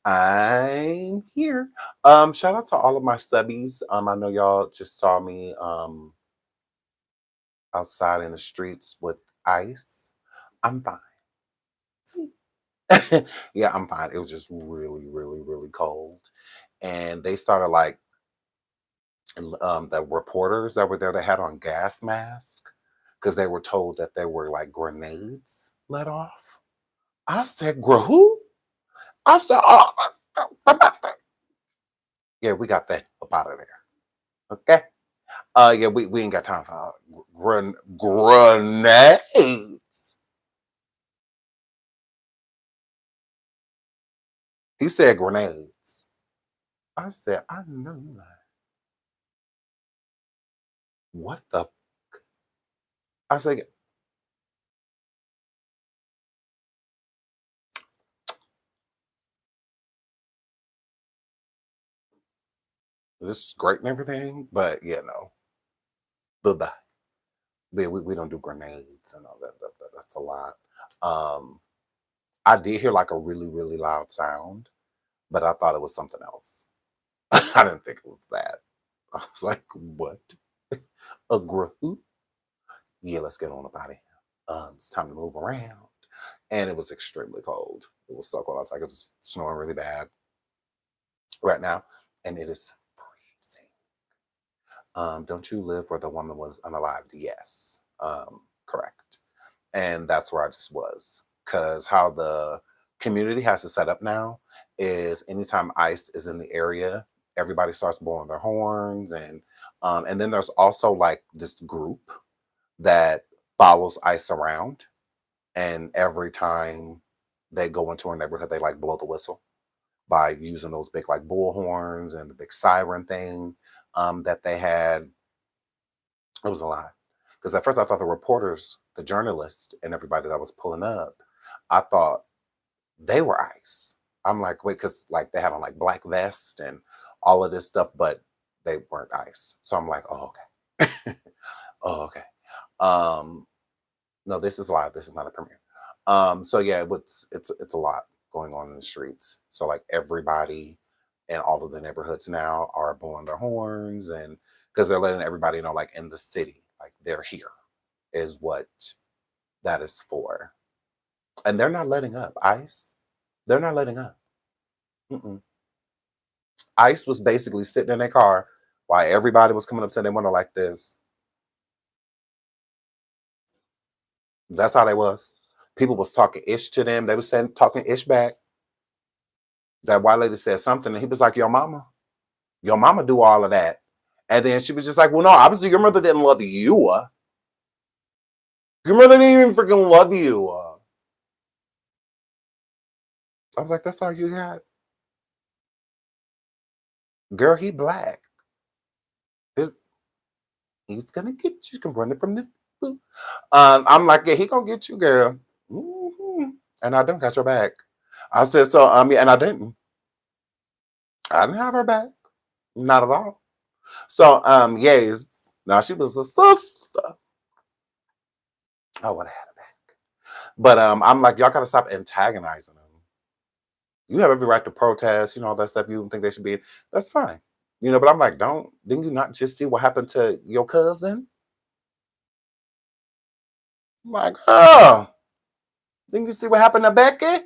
I'm here. Shout out to all of my subbies. I know y'all just saw me outside in the streets with ice. I'm fine. Yeah, I'm fine. It was just really, really, really cold. And they started like the reporters that were there, they had on gas masks because they were told that there were like grenades let off. I said, who? I said, oh, yeah, we got that up out of there. Okay. Yeah, we ain't got time for grenades. He said grenades. I said, I know you lying. What the? I said, this is great and everything, but yeah, no. Bye bye. Yeah, we don't do grenades and all that. That's a lot. Um, I did hear like a really, really loud sound, but I thought it was something else. I didn't think it was that. I was like, what? A group? Yeah, let's get on about it. It's time to move around. And it was extremely cold. It was so cold. I was like, it's snowing really bad right now. And it is freezing. Don't you live where the woman was unalived? Yes. Correct. And that's where I just was. Because how the community has to set up now is anytime ICE is in the area, everybody starts blowing their horns, and then there's also like this group that follows ICE around, and every time they go into a neighborhood, they like blow the whistle by using those big like bull horns and the big siren thing that they had. It was a lot. Because at first I thought the reporters, the journalists, and everybody that was pulling up, I thought they were ICE. I'm like, wait, because like they had on like black vests and all of this stuff, but they weren't ICE. So I'm like, oh, okay. Oh, okay. Um, no, this is live. This is not a premiere. So yeah, it's a lot going on in the streets. So like everybody in all of the neighborhoods now are blowing their horns, and because they're letting everybody know, like in the city, like they're here is what that is for. And they're not letting up. ICE, they're not letting up. Mm-mm. ICE was basically sitting in their car while everybody was coming up to their window like this. That's how they was. People was talking ish to them. They was saying talking ish back. That white lady said something, and he was like, your mama do all of that." And then she was just like, "Well, no, obviously your mother didn't love you. Your mother didn't even freaking love you." I was like, "That's all you got, girl. He black. This he's gonna get you. You can run it from this." I'm like, "Yeah, he gonna get you, girl." Mhm. And I don't got your back. I said, "So, yeah," and I didn't. I didn't have her back, not at all. So, yes. Now she was a sister. I would have had her back. But I'm like, y'all gotta stop antagonizing them. You have every right to protest, all that stuff. You don't think they should be. That's fine. But I'm like, didn't you not just see what happened to your cousin? I'm like, oh, didn't you see what happened to Becky?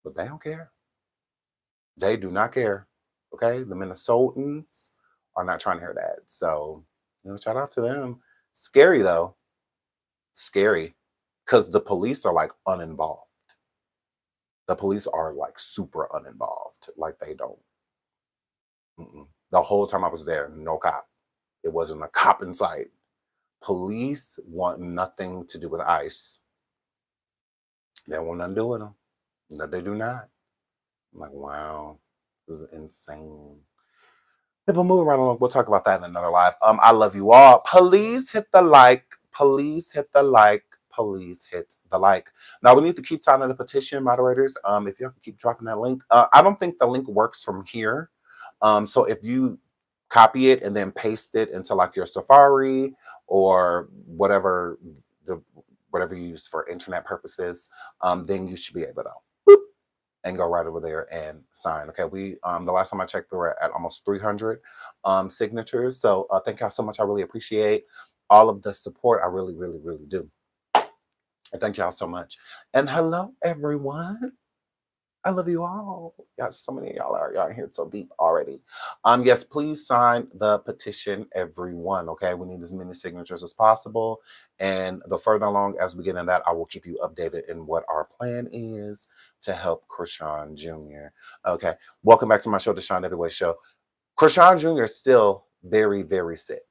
But they don't care. They do not care. Okay. The Minnesotans are not trying to hear that. So, shout out to them. Scary though. Scary. Because the police are like uninvolved. The police are like super uninvolved. Like they don't. Mm-mm. The whole time I was there, no cop. It wasn't a cop in sight. Police want nothing to do with ICE. They want nothing to do with them. No, they do not. I'm like, wow, this is insane. Yeah, but moving right along, we'll talk about that in another live. I love you all. Please hit the like. Please hit the like. Please hit the like. Now we need to keep signing the petition, moderators. If you can keep dropping that link. I don't think the link works from here. So if you copy it and then paste it into like your Safari or the whatever you use for internet purposes, then you should be able to boop, and go right over there and sign. Okay, we the last time I checked, we were at almost 300 signatures. So thank y'all so much. I really appreciate all of the support. I really, really, really do. And thank y'all so much. And hello, everyone. I love you all. Yeah, so many of y'all here so deep already. Yes, please sign the petition, everyone. Okay, we need as many signatures as possible. And the further along as we get in that, I will keep you updated in what our plan is to help Chrisean Jr. Okay, welcome back to my show, the Sean Everyway Show. Chrisean Jr. is still very, very sick.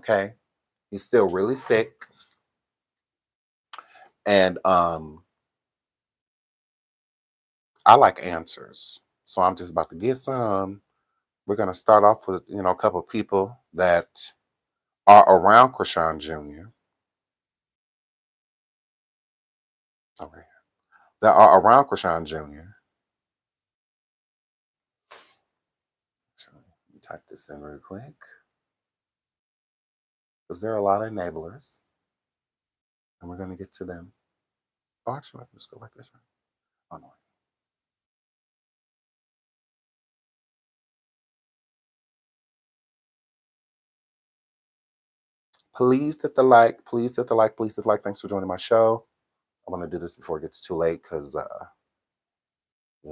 Okay, he's still really sick, and I like answers, so I'm just about to get some. We're going to start off with, a couple of people that are around Chrisean Jr. Okay. That are around Chrisean Jr. So, let me type this in real quick. Because there are a lot of enablers. And we're going to get to them. Oh, actually, I can just go like this, right? Oh, no. Please hit the like. Please hit the like. Please hit the like. Thanks for joining my show. I want to do this before it gets too late because,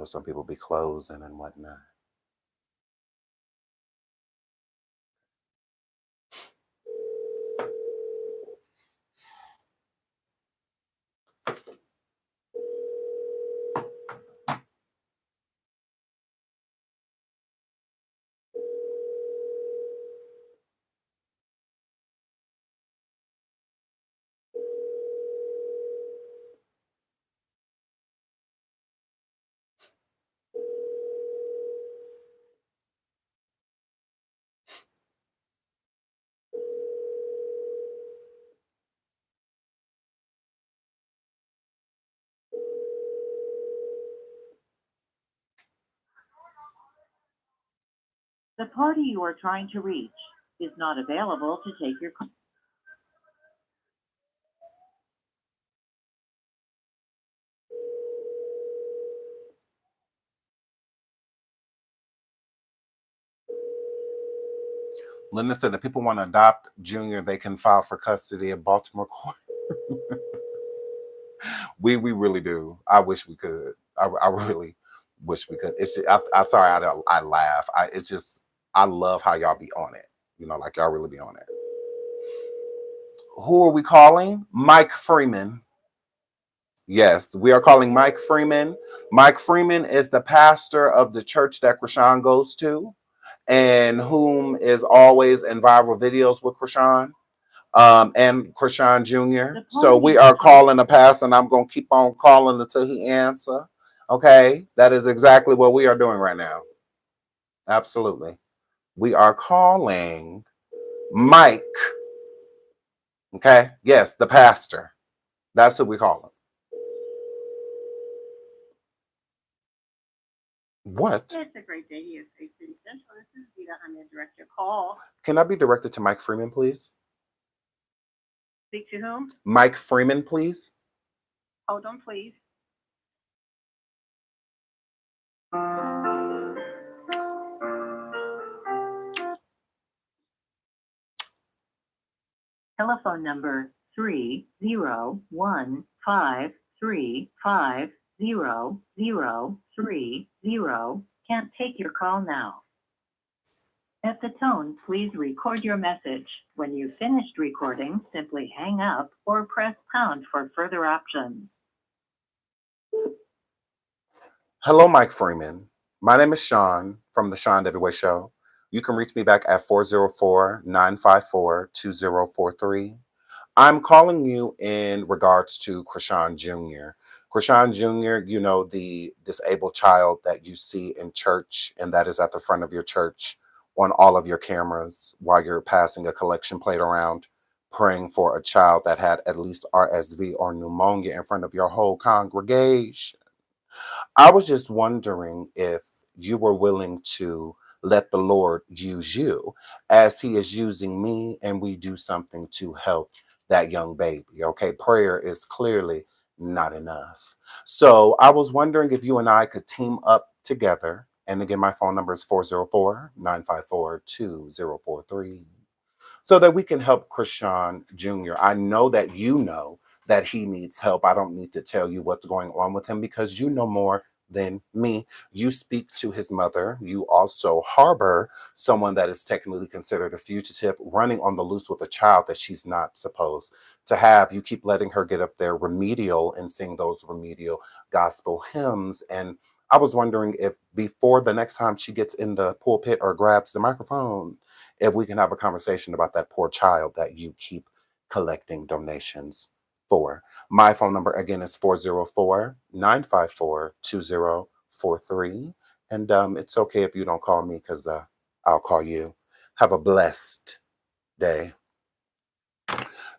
some people be closing and whatnot. The party you are trying to reach is not available to take your call. Linda said if people want to adopt Junior, they can file for custody in Baltimore court. We really do. I wish we could. I really wish we could. It's just, I sorry I laugh. It's just I love how y'all be on it. Like y'all really be on it. Who are we calling? Mike Freeman. Yes, we are calling Mike Freeman. Mike Freeman is the pastor of the church that Chrisean goes to, and whom is always in viral videos with Chrisean. And Chrisean Jr. So we are calling the pastor, and I'm going to keep on calling until he answer. Okay, that is exactly what we are doing right now. Absolutely. We are calling Mike. Okay, yes, the pastor. That's who we call him. What? It's a great day here, City Central. This is Vita. I'm going to direct your call. Can I be directed to Mike Freeman, please? Speak to whom? Mike Freeman, please. Hold on, please. Telephone number 30153500030 can't take your call now. At the tone, please record your message. When you've finished recording, simply hang up or press pound for further options. Hello, Mike Freeman. My name is Sean from the Sean Everyway Show. You can reach me back at 404-954-2043. I'm calling you in regards to Chrisean Jr. Chrisean Jr., the disabled child that you see in church and that is at the front of your church on all of your cameras while you're passing a collection plate around, praying for a child that had at least RSV or pneumonia in front of your whole congregation. I was just wondering if you were willing to let the Lord use you as he is using me, and we do something to help that young baby. Okay, prayer is clearly not enough. So I was wondering if you and I could team up together. And again, my phone number is 404-954-2043, so that we can help Chrisean Jr. I know that you know that he needs help. I don't need to tell you what's going on with him because you know more than me. You speak to his mother. You also harbor someone that is technically considered a fugitive running on the loose with a child that she's not supposed to have. You keep letting her get up there remedial and sing those remedial gospel hymns. And I was wondering if before the next time she gets in the pulpit or grabs the microphone, if we can have a conversation about that poor child that you keep collecting donations for. My phone number again is 404-954-2043. And it's okay if you don't call me because I'll call you. Have a blessed day.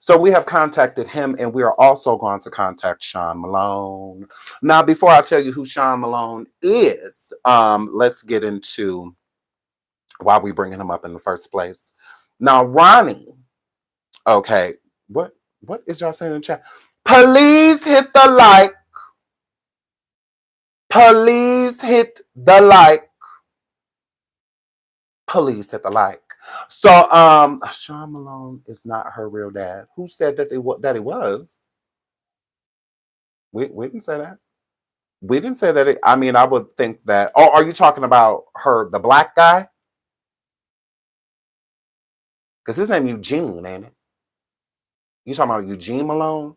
So we have contacted him, and we are also going to contact Sean Malone. Now, before I tell you who Sean Malone is, let's get into why we bringing him up in the first place. Now, Ronnie, okay, what is y'all saying in the chat? Please hit the like. Please hit the like. Please hit the like. So, Sean Malone is not her real dad. Who said that that he was? We didn't say that. We didn't say that. I mean, I would think that. Oh, are you talking about her, the black guy? Because his name Eugene, ain't it? You talking about Eugene Malone?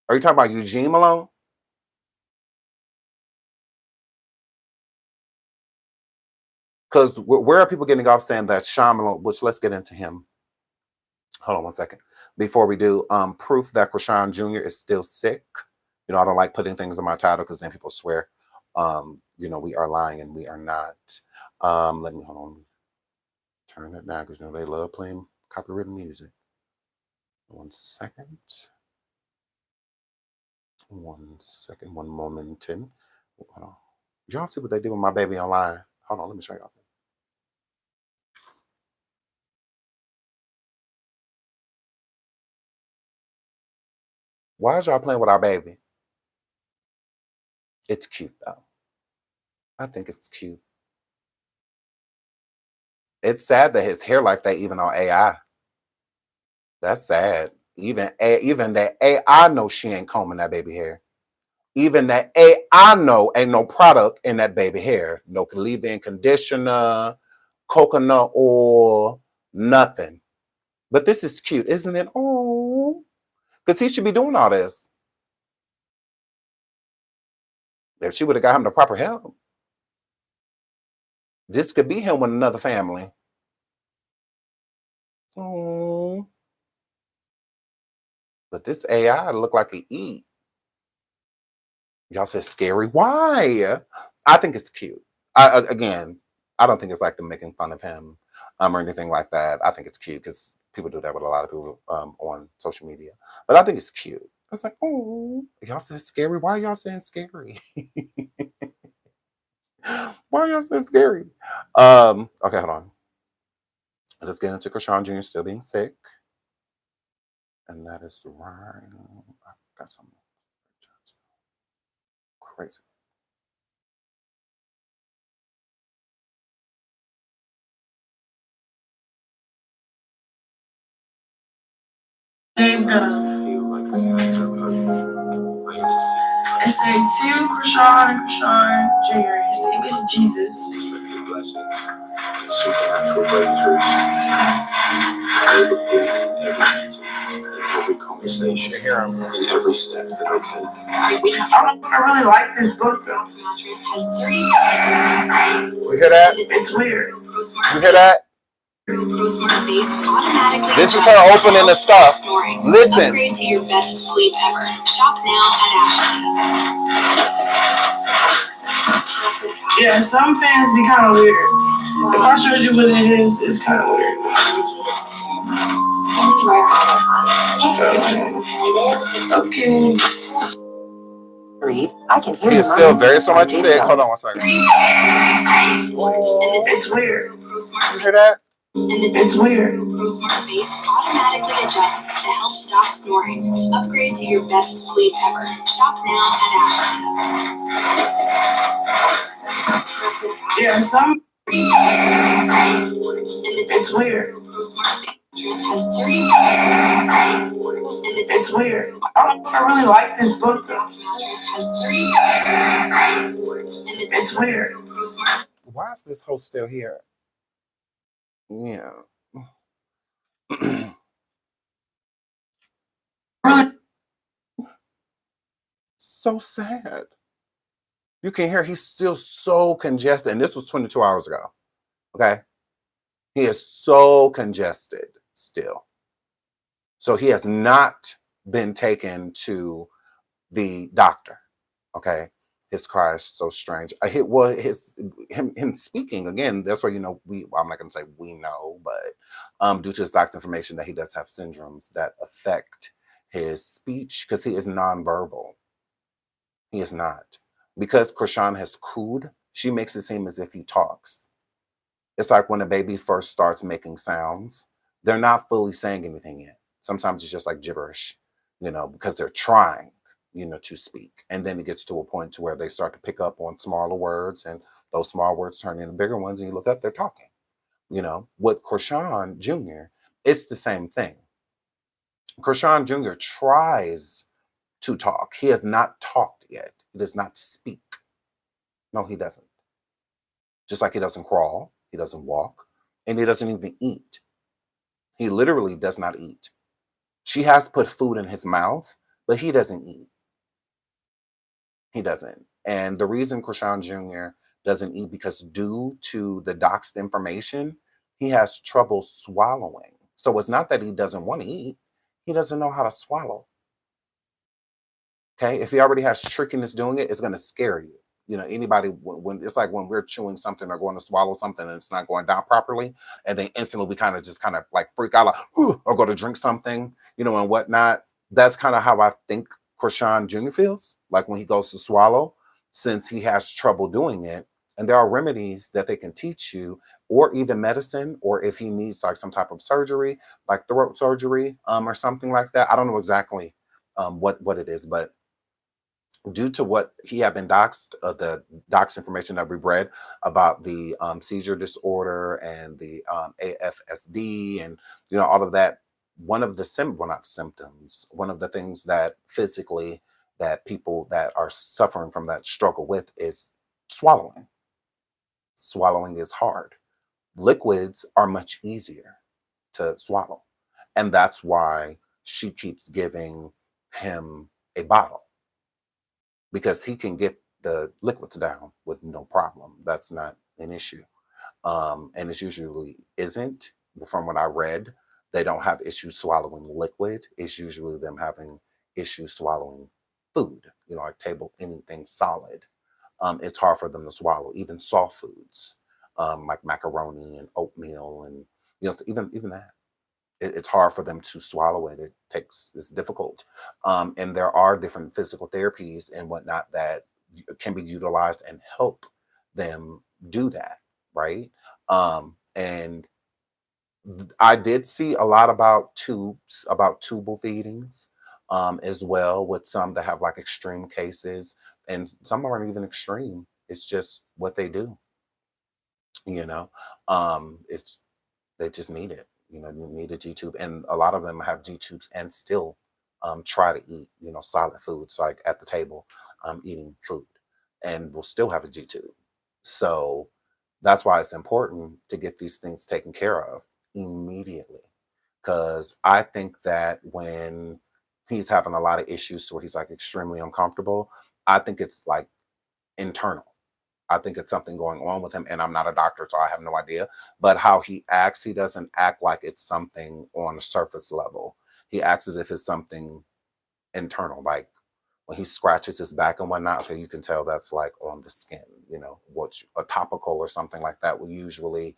Are you talking about Eugene Malone? Because where are people getting off saying that Sean Malone, which let's get into him. Hold on one second. Before we do, proof that Chrisean Jr. is still sick. You know, I don't like putting things in my title because then people swear, you know, we are lying and we are not. Let me, hold on. Turn that down because, you know, they love playing copyrighted music. 1 second. 1 second, one moment. Hold on. Y'all see what they did with my baby online? Hold on, let me show y'all. Why is y'all playing with our baby? It's cute though. I think it's cute. It's sad that his hair like that even on AI. That's sad. Even that AI know she ain't combing that baby hair. Even that AI know ain't no product in that baby hair. No leave-in conditioner, coconut oil, nothing. But this is cute, isn't it? Oh, because he should be doing all this. If she would have got him the proper help, this could be him with another family. Oh, but this AI look like he eat. Y'all said scary. Why? I think it's cute. Again, I don't think it's like them making fun of him or anything like that. I think it's cute because people do that with a lot of people on social media. But I think it's cute. It's like, oh, y'all said scary. Why are y'all saying scary? Why are y'all saying scary? Okay, hold on. Let's get into Chrisean Jr. still being sick. And that is right. I got some crazy. Feel like we have no hope. It's a to Chrisean and Chrisean Jr. His name is Jesus. Expected blessings and supernatural breakthroughs. Overflow in every meeting, in every conversation, in every step that I take. I really like this book though. We hear that? It's weird. You hear that? This is her opening the stuff. Listen. Upgrade to your best sleep ever. Shop now at Ashley. Yeah, some fans be kind of weird. If I showed you what it is, it's kind of weird. Okay. read. I can hear He's your still mind. very so much It's sick. Hold on one second. It's weird. You hear that? It's weird. ProSmart Face automatically adjusts to help stop snoring. Upgrade to your best sleep ever. Shop now at Ashton. Yeah, some. It's weird. ProSmart Face mattress has 30. It's weird. I really like this book though. Mattress has 30. It's weird. Why is this host still here? Yeah. So sad. You can hear he's still so congested. And this was 22 hours ago. Okay. He is so congested still. So he has not been taken to the doctor. Okay. His cry is so strange. Him speaking again. That's where I'm not going to say we know, but due to his doctor information that he does have syndromes that affect his speech because he is nonverbal. He is not. Because Chrisean has cooed, she makes it seem as if he talks. It's like when a baby first starts making sounds, they're not fully saying anything yet. Sometimes it's just like gibberish, because they're trying, to speak. And then it gets to a point to where they start to pick up on smaller words and those small words turn into bigger ones and you look up, they're talking. With Chrisean Jr., it's the same thing. Chrisean Jr. tries to talk. He has not talked yet. He does not speak. No, he doesn't. Just like he doesn't crawl, he doesn't walk, and he doesn't even eat. He literally does not eat. She has put food in his mouth, but he doesn't eat. He doesn't. And the reason Chrisean Jr. doesn't eat because due to the doxed information, he has trouble swallowing. So it's not that he doesn't want to eat. He doesn't know how to swallow. Okay, if he already has trickiness doing it, it's going to scare you. Anybody when it's like when we're chewing something or going to swallow something and it's not going down properly, and then instantly we kind of like freak out, like, or go to drink something, and whatnot. That's kind of how I think Chrisean Jr. feels like when he goes to swallow, since he has trouble doing it. And there are remedies that they can teach you, or even medicine, or if he needs like some type of surgery, like throat surgery, or something like that. I don't know exactly what it is, but due to what he had been doxed, the doxed information that we've read about the seizure disorder and the AFSD and all of that, one of the not symptoms, one of the things that physically that people that are suffering from that struggle with is swallowing. Swallowing is hard. Liquids are much easier to swallow, and that's why she keeps giving him a bottle, because he can get the liquids down with no problem. That's not an issue. And it usually isn't. From what I read, they don't have issues swallowing liquid. It's usually them having issues swallowing food, like anything solid. It's hard for them to swallow, even soft foods, like macaroni and oatmeal and, even that. It's hard for them to swallow it. It's difficult. And there are different physical therapies and whatnot that can be utilized and help them do that. Right. And I did see a lot about tubal feedings, as well, with some that have like extreme cases, and some aren't even extreme. It's just what they do. It's they just need it. You need a G tube, and a lot of them have G tubes and still try to eat, solid foods like at the table, eating food, and will still have a G tube. So that's why it's important to get these things taken care of immediately. Because I think that when he's having a lot of issues where he's like extremely uncomfortable, I think it's like internal. I think it's something going on with him, and I'm not a doctor, so I have no idea. But how he acts, he doesn't act like it's something on a surface level. He acts as if it's something internal, like when he scratches his back and whatnot. Okay, you can tell that's like on the skin. What a topical or something like that will usually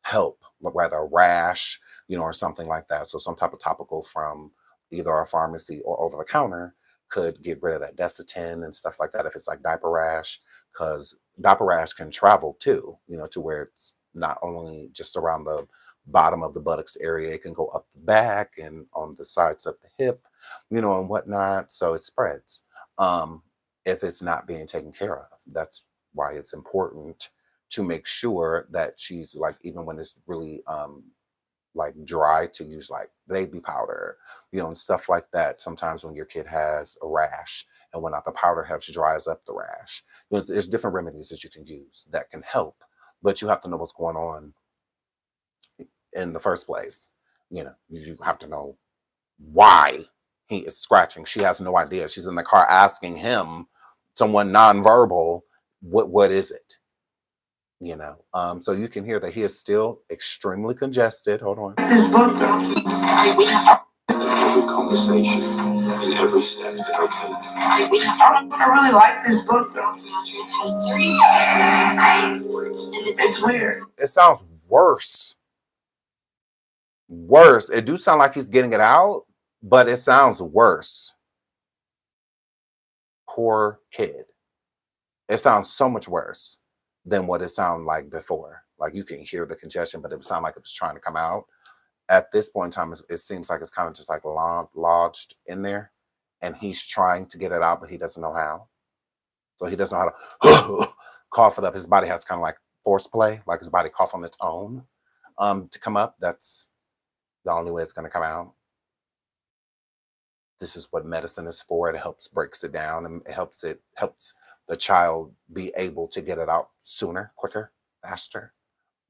help, rather a rash, or something like that. So some type of topical from either a pharmacy or over the counter could get rid of that Desitin and stuff like that if it's like diaper rash, because diaper rash can travel too, to where it's not only just around the bottom of the buttocks area, it can go up the back and on the sides of the hip, and whatnot. So it spreads if it's not being taken care of. That's why it's important to make sure that she's like, even when it's really like dry, to use like baby powder, and stuff like that. Sometimes when your kid has a rash and whatnot, the powder helps dries up the rash. There's different remedies that you can use that can help, but you have to know what's going on in the first place. You have to know why he is scratching. She has no idea. She's in the car asking him, someone nonverbal, what is it? So you can hear that he is still extremely congested. Hold on. This book, though. In every conversation, in every step that I take. I really like this book, though. Mattress has 30 and It's weird. It sounds worse. Worse. It do sound like he's getting it out, but it sounds worse. Poor kid. It sounds so much worse than what it sounded like before. Like you can hear the congestion, but it would sound like it was trying to come out. At this point in time, it seems like it's kind of just like lodged in there, and he's trying to get it out, but he doesn't know how. So he doesn't know how to cough it up. His body has kind of like force play, like his body cough on its own to come up. That's the only way it's going to come out. This is what medicine is for. It helps breaks it down, and it helps the child be able to get it out sooner, quicker, faster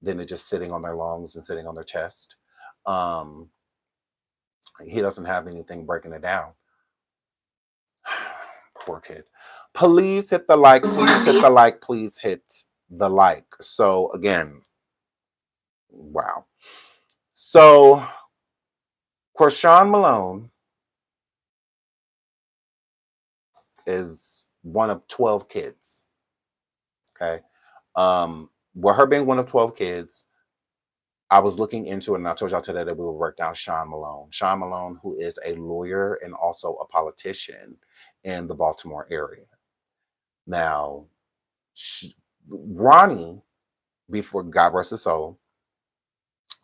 than it just sitting on their lungs and sitting on their chest. He doesn't have anything breaking it down. Poor kid. Please hit the like. Please hit the like. Please hit the like. So again, wow. So Chrisean Malone is one of 12 kids. Okay. With her being one of 12 kids, I was looking into it, and I told y'all today that we will break down Sean Malone. Sean Malone, who is a lawyer and also a politician in the Baltimore area. Now, Ronnie, before God rest his soul,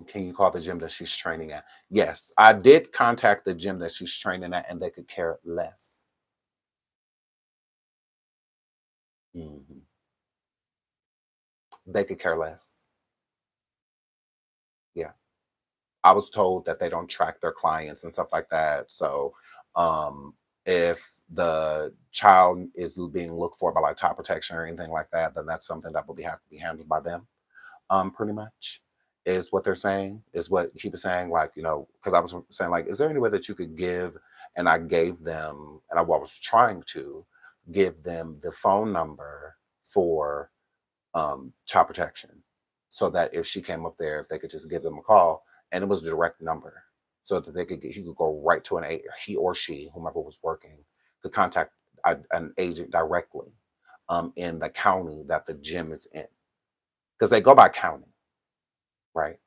can you call the gym that she's training at? Yes, I did contact the gym that she's training at, and they could care less. Mm-hmm. They could care less. Yeah. I was told that they don't track their clients and stuff like that. So if the child is being looked for by like child protection or anything like that, then that's something that will have to be handled by them. Pretty much is what they're saying, is what he was saying. Like, because I was saying, like, is there any way that you could give? And I gave them, and I was trying to give them the phone number for child protection, so that if she came up there, if they could just give them a call, and it was a direct number, so that he could go right to he or she, whomever was working, could contact an agent directly in the county that the gym is in, because they go by county, right?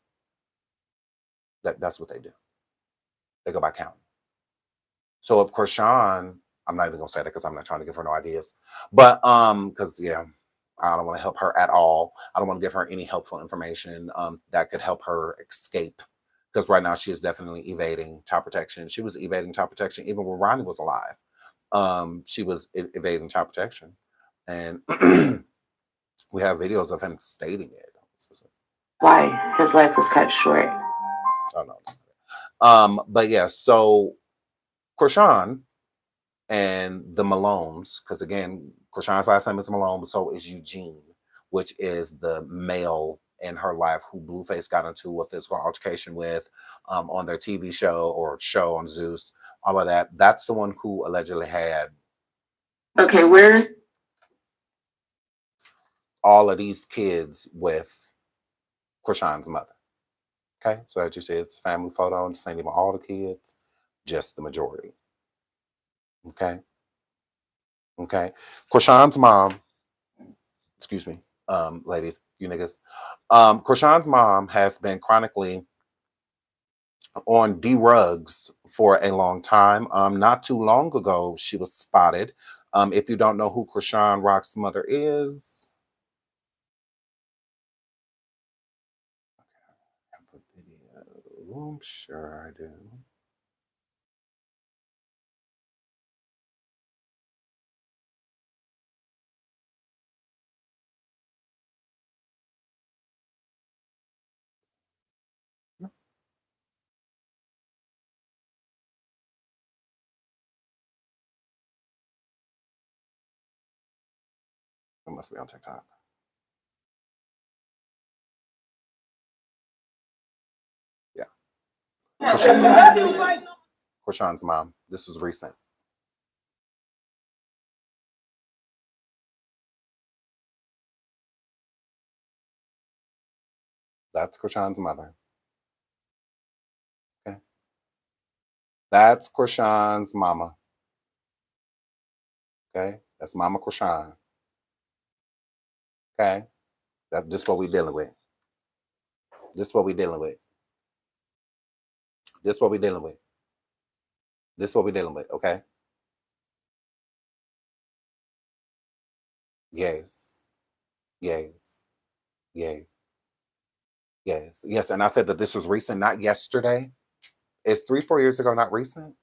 That's what they do. They go by county. So of course, Sean, I'm not even gonna say that because I'm not trying to give her no ideas, but because I don't want to help her at all. I don't want to give her any helpful information that could help her escape, because right now she is definitely evading child protection. She was evading child protection even when Ronnie was alive. She was evading child protection, and we have videos of him stating it. Why his life was cut short. Oh no. But yeah, so Chrisean and the Malones, because again, Chrisean's last name is Malone, but so is Eugene, which is the male in her life who Blueface got into a physical altercation with on their TV show on Zeus, all of that. That's the one who allegedly had Okay, where's all of these kids with Chrisean's mother. Okay, so as you see, it's a family photo, and it's not even all the kids, just the majority. Okay. Chrisean's mom, excuse me, ladies, you niggas. Chrisean's mom has been chronically on D Rugs for a long time. Not too long ago, she was spotted. If you don't know who Chrisean Rock's mother is, I have the video. I'm sure I do. It must be on TikTok. Yeah. Chrisean's mom. This was recent. That's Chrisean's mother. Okay. That's Chrisean's mama. Okay. That's Mama Chrisean. Okay. That's just what we dealing with. This what we dealing with. This what we dealing with. This what we dealing with. Okay. Yes. Yes. Yes. Yes. Yes. And I said that this was recent, not yesterday. It's 3-4 years ago, not recent.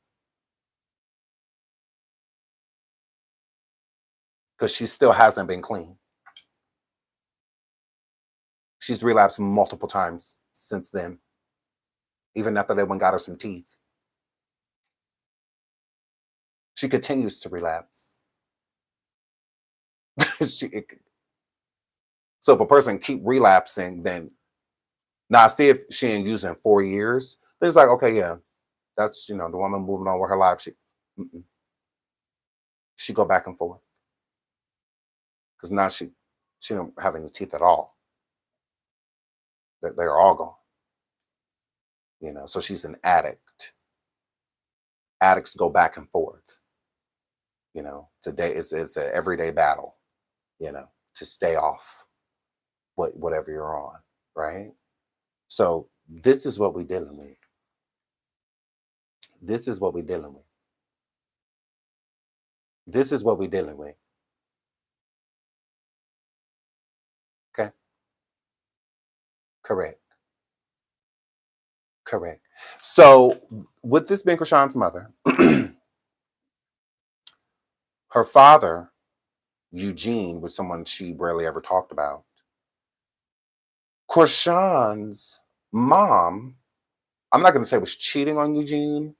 Because she still hasn't been clean. She's relapsed multiple times since then. Even after they went and got her some teeth. She continues to relapse. So if a person keep relapsing, then now see if she ain't using 4 years. Then it's like, okay, yeah, that's the woman moving on with her life. She go back and forth because now she don't have any teeth at all. They're all gone. So she's an addict. Addicts go back and forth. Today it's an everyday battle. To stay off whatever you're on, right? So this is what we're dealing with. This is what we're dealing with. This is what we're dealing with. Okay? Correct. Correct. So with this being Chrisean's mother, her father, Eugene, was someone she rarely ever talked about. Chrisean's mom, I'm not going to say was cheating on Eugene,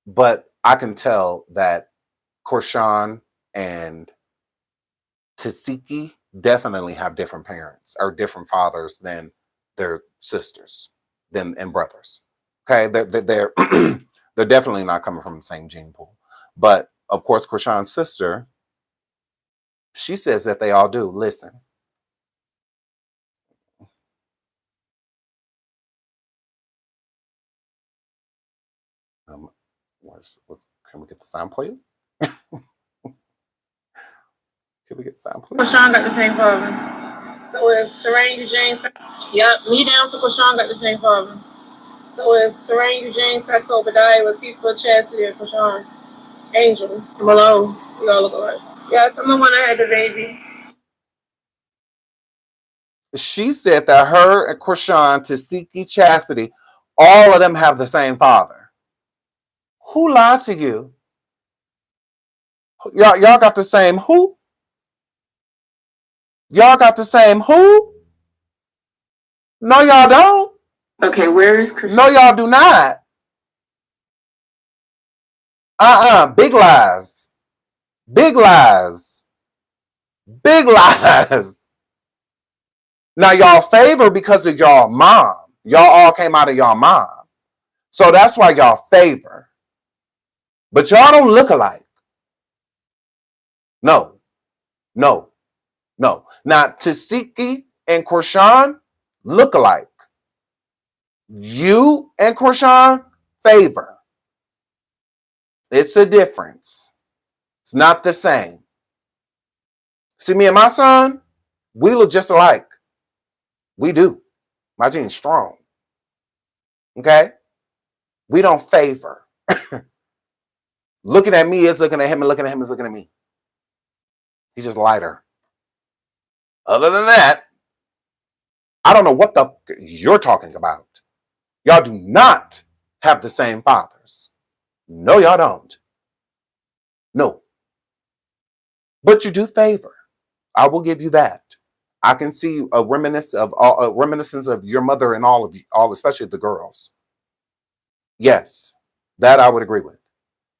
but I can tell that Chrisean and Tasiki definitely have different parents or different fathers than their sisters and brothers. Okay, they're they're definitely not coming from the same gene pool. But of course, Chrisean's sister, she says that they all do. Listen. Can we get the sound, please? Can we get the sound, please? Chrisean got the same father. So is Terrain Eugene. Yep, me down to Chrisean got the same father. So is Terrain Eugene, Sasso, Obadiah, Latifah, Chastity, and Chrisean. Angel, Malone. We all look alike. Yes, I'm the one that had the baby. She said that her and Chrisean, Tasiki, Chastity, all of them have the same father. Who lied to you? Y'all got the same who? Y'all got the same who? No, y'all don't. Okay, where is Chrisean? No, y'all do not. Big lies. Big lies. Big lies. Now y'all favor because of y'all mom. Y'all all came out of y'all mom. So that's why y'all favor. But y'all don't look alike. No. No. No. Now Tasiki and Chrisean look alike. You and Chrisean favor. It's a difference. It's not the same. See, me and my son, we look just alike. We do. My gene's strong. Okay? We don't favor. Looking at me is looking at him, and looking at him is looking at me. He's just lighter. Other than that, I don't know what the you're talking about. Y'all do not have the same fathers. No, y'all don't. No. But you do favor. I will give you that. I can see a reminiscence of your mother and all of you, especially the girls. Yes, that I would agree with.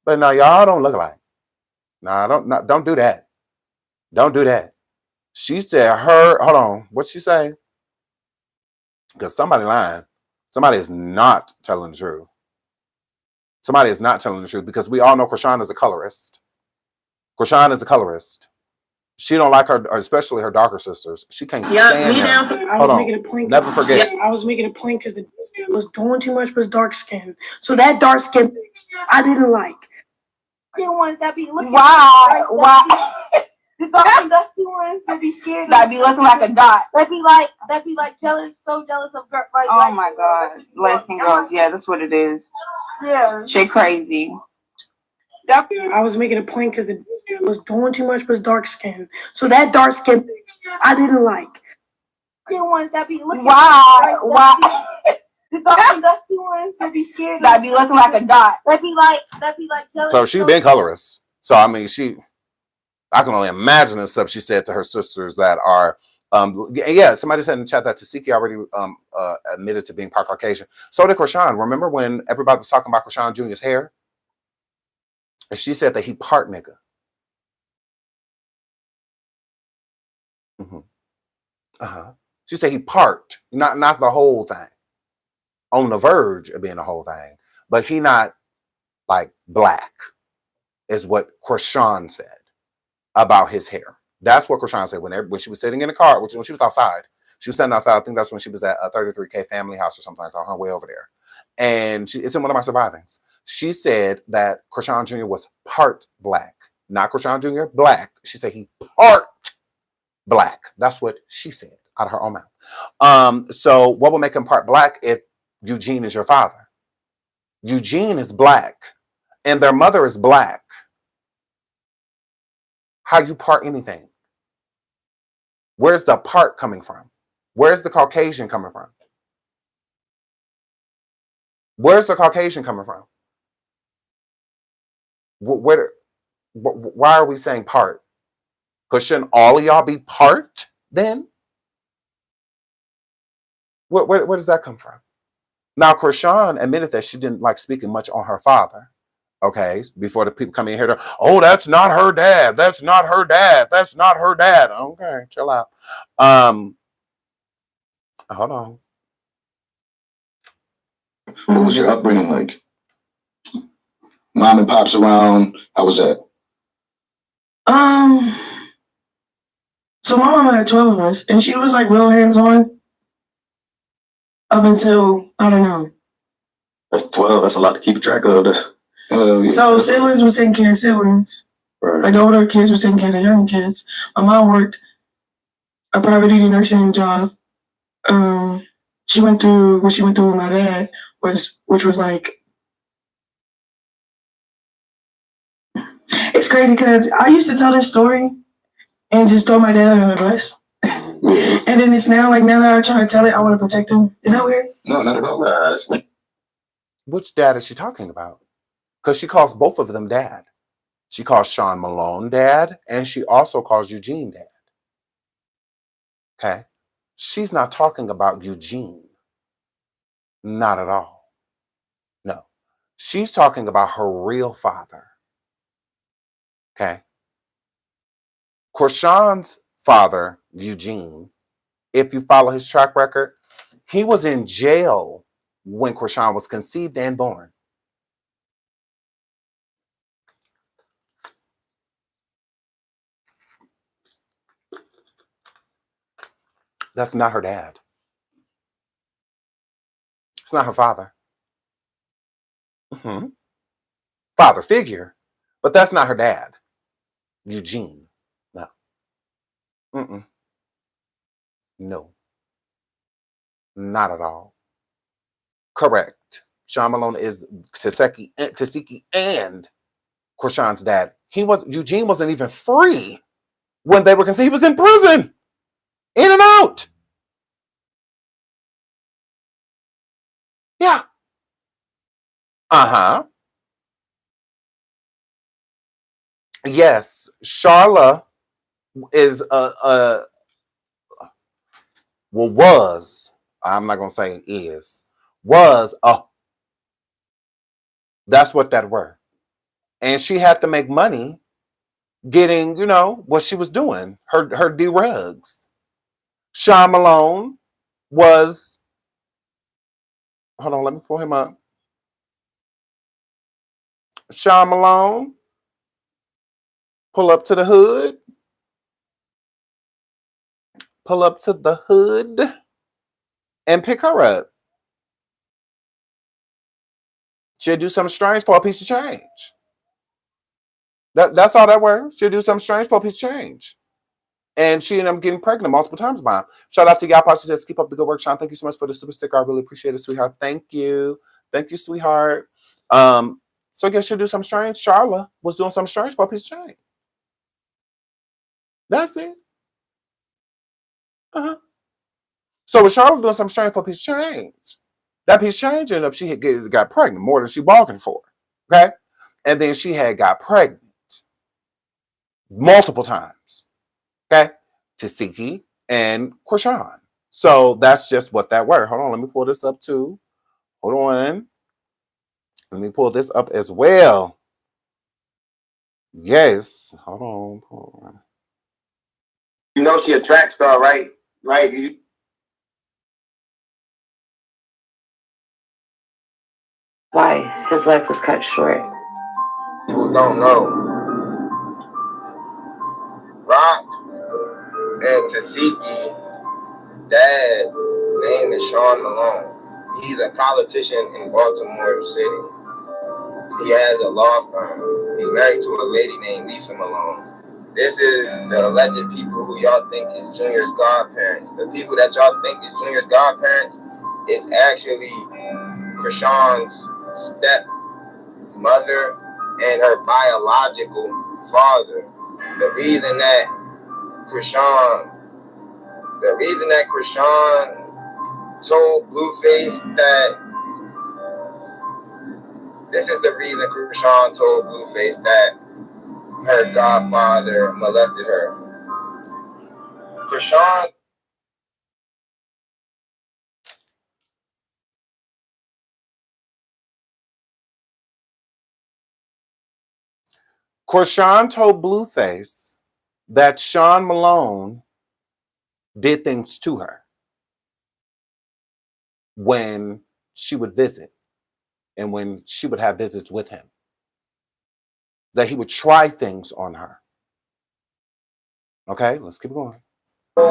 But no, y'all don't look alike. No, don't do that. Don't do that. She said hold on, what'd she say? Because somebody lying. Somebody is not telling the truth. Somebody is not telling the truth because we all know Chrisean is a colorist. Chrisean is a colorist. She don't like her, especially her darker sisters. She can't stand me them. down. I was making a point. Never forget. I was making a point because the was doing too much was dark skin. So that dark skin I didn't like. The ones that be looking. Why? The dusty ones that be scared. That be looking like a dot. That be like jealous, so jealous of girl. Like, Oh my god, light skin girls. Yeah, that's what it is. Yeah, They crazy. I was making a point because the was doing too much was dark skin. So that dark skin I didn't like. the ones that be looking. Why? The dusty ones that be scared. That be looking like a dot. That be like jealous. So she been colorist. So I mean, I can only imagine the stuff she said to her sisters that are. Yeah, somebody said in the chat that Tasiki already admitted to being part Caucasian. So did Chrisean. Remember when everybody was talking about Chrisean Jr.'s hair? And she said that he part nigga. She said he part, not the whole thing. On the verge of being the whole thing. But he not like black, is what Chrisean said about his hair. That's what Chrisean said when she was sitting in the car, when she was outside. She was standing outside. I think that's when she was at a 33K family house or something like that, on her way over there. And it's in one of my survivings. She said that Chrisean Jr. was part black, not Chrisean Jr. black. She said he part black. That's what she said out of her own mouth. So what will make him part black if Eugene is your father? Eugene is black and their mother is black. How you part anything? Where's the part coming from? Where's the Caucasian coming from? Where's the Caucasian coming from? Why are we saying part? Because shouldn't all of y'all be part then? Where does that come from? Now, Chrisean admitted that she didn't like speaking much on her father. Okay, before the people come in here, oh, that's not her dad. That's not her dad. That's not her dad. Okay, chill out. Hold on. What was your upbringing like? Mom and pops around? How was that? So my mom had 12 of us, and she was like real hands-on up until, I don't know. That's 12. That's a lot to keep track of. Yeah. So siblings were taking care of siblings. Right. Like the older kids were taking care of the young kids. My mom worked a private duty nursing job. She went through what she went through with my dad, which was like, it's crazy because I used to tell this story and just throw my dad under the bus. And then it's now that I'm trying to tell it, I want to protect him. Is that weird? No, not at all. Which dad is she talking about? Because she calls both of them dad. She calls Sean Malone dad, and she also calls Eugene dad. Okay? She's not talking about Eugene. Not at all. No. She's talking about her real father. Okay? Chrisean's father, Eugene, if you follow his track record, he was in jail when Chrisean was conceived and born. That's not her dad. It's not her father. Father figure, but that's not her dad. Eugene. No. No. Not at all. Correct. Sean Malone is Tasiki and Chrisean's dad. Eugene wasn't even free when they were conceived. He was in prison, in and out. Yeah. Uh-huh. Yes, Charla is was, I'm not gonna say is, was that's what that were. And she had to make money getting, what she was doing, her D-rugs. Sean Malone was, hold on, let me pull him up. Sean Malone, pull up to the hood. Pull up to the hood and pick her up. She'll do something strange for a piece of change. That's all that were. She'll do something strange for a piece of change. And she ended up getting pregnant multiple times by him. Shout out to y'all. She says, keep up the good work, Sean. Thank you so much for the super sticker. I really appreciate it, sweetheart. Thank you. Thank you, sweetheart. So I guess she'll do something strange. Charla was doing something strange for a piece of change. That's it. Uh-huh. So with Charlotte doing something strange for a piece of change, that piece of change ended up she had got pregnant more than she bargained for. Okay? And then she had got pregnant multiple times. Okay? Tasiki and Chrisean. So that's just what that were. Hold on, let me pull this up too. Hold on. Let me pull this up as well. Yes. Hold on. You know she a track star, right? Right? Why his life was cut short. People don't know. Rock and Tasiki, dad, name is Sean Malone. He's a politician in Baltimore City. He has a law firm. He's married to a lady named Lisa Malone. This is the alleged people who y'all think is Junior's godparents. The people that y'all think is Junior's godparents is actually Chrisean's stepmother and her biological father. The reason that Chrisean told Blueface that this is the reason Chrisean told Blueface that her godfather molested her. Chrisean told Blueface that Sean Malone did things to her when she would visit and when she would have visits with him. That he would try things on her. Okay, let's keep going. She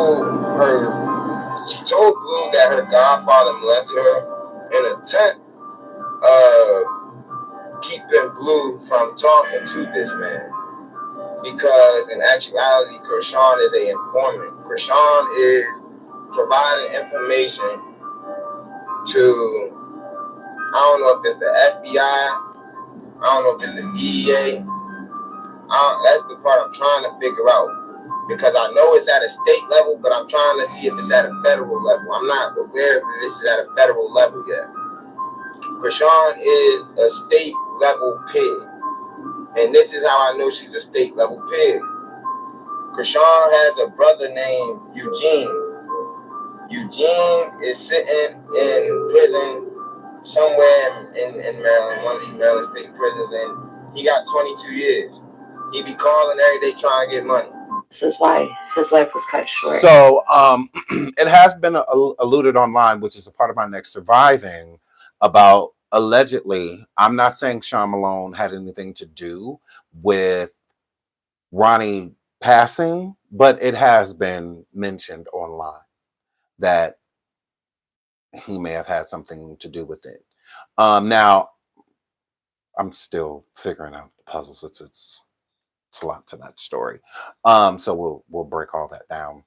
told Blue that her godfather molested her in an attempt keeping Blue from talking to this man. Because in actuality, Chrisean is an informant. Chrisean is providing information to, I don't know if it's the FBI, I don't know if it's the DEA. That's the part I'm trying to figure out. Because I know it's at a state level, but I'm trying to see if it's at a federal level. I'm not aware if this is at a federal level yet. Chrisean is a state level pig. And this is how I know she's a state level pig. Chrisean has a brother named Eugene. Eugene is sitting in prison somewhere in Maryland, one of these Maryland state prisons, and he got 22 years. He be calling every day trying to get money. This is why his life was cut short. So it has been alluded online, which is a part of my next surviving, about allegedly, I'm not saying Sean Malone had anything to do with Ronnie passing, but it has been mentioned online that he may have had something to do with it. Now, I'm still figuring out the puzzles. It's a lot to that story. So we'll break all that down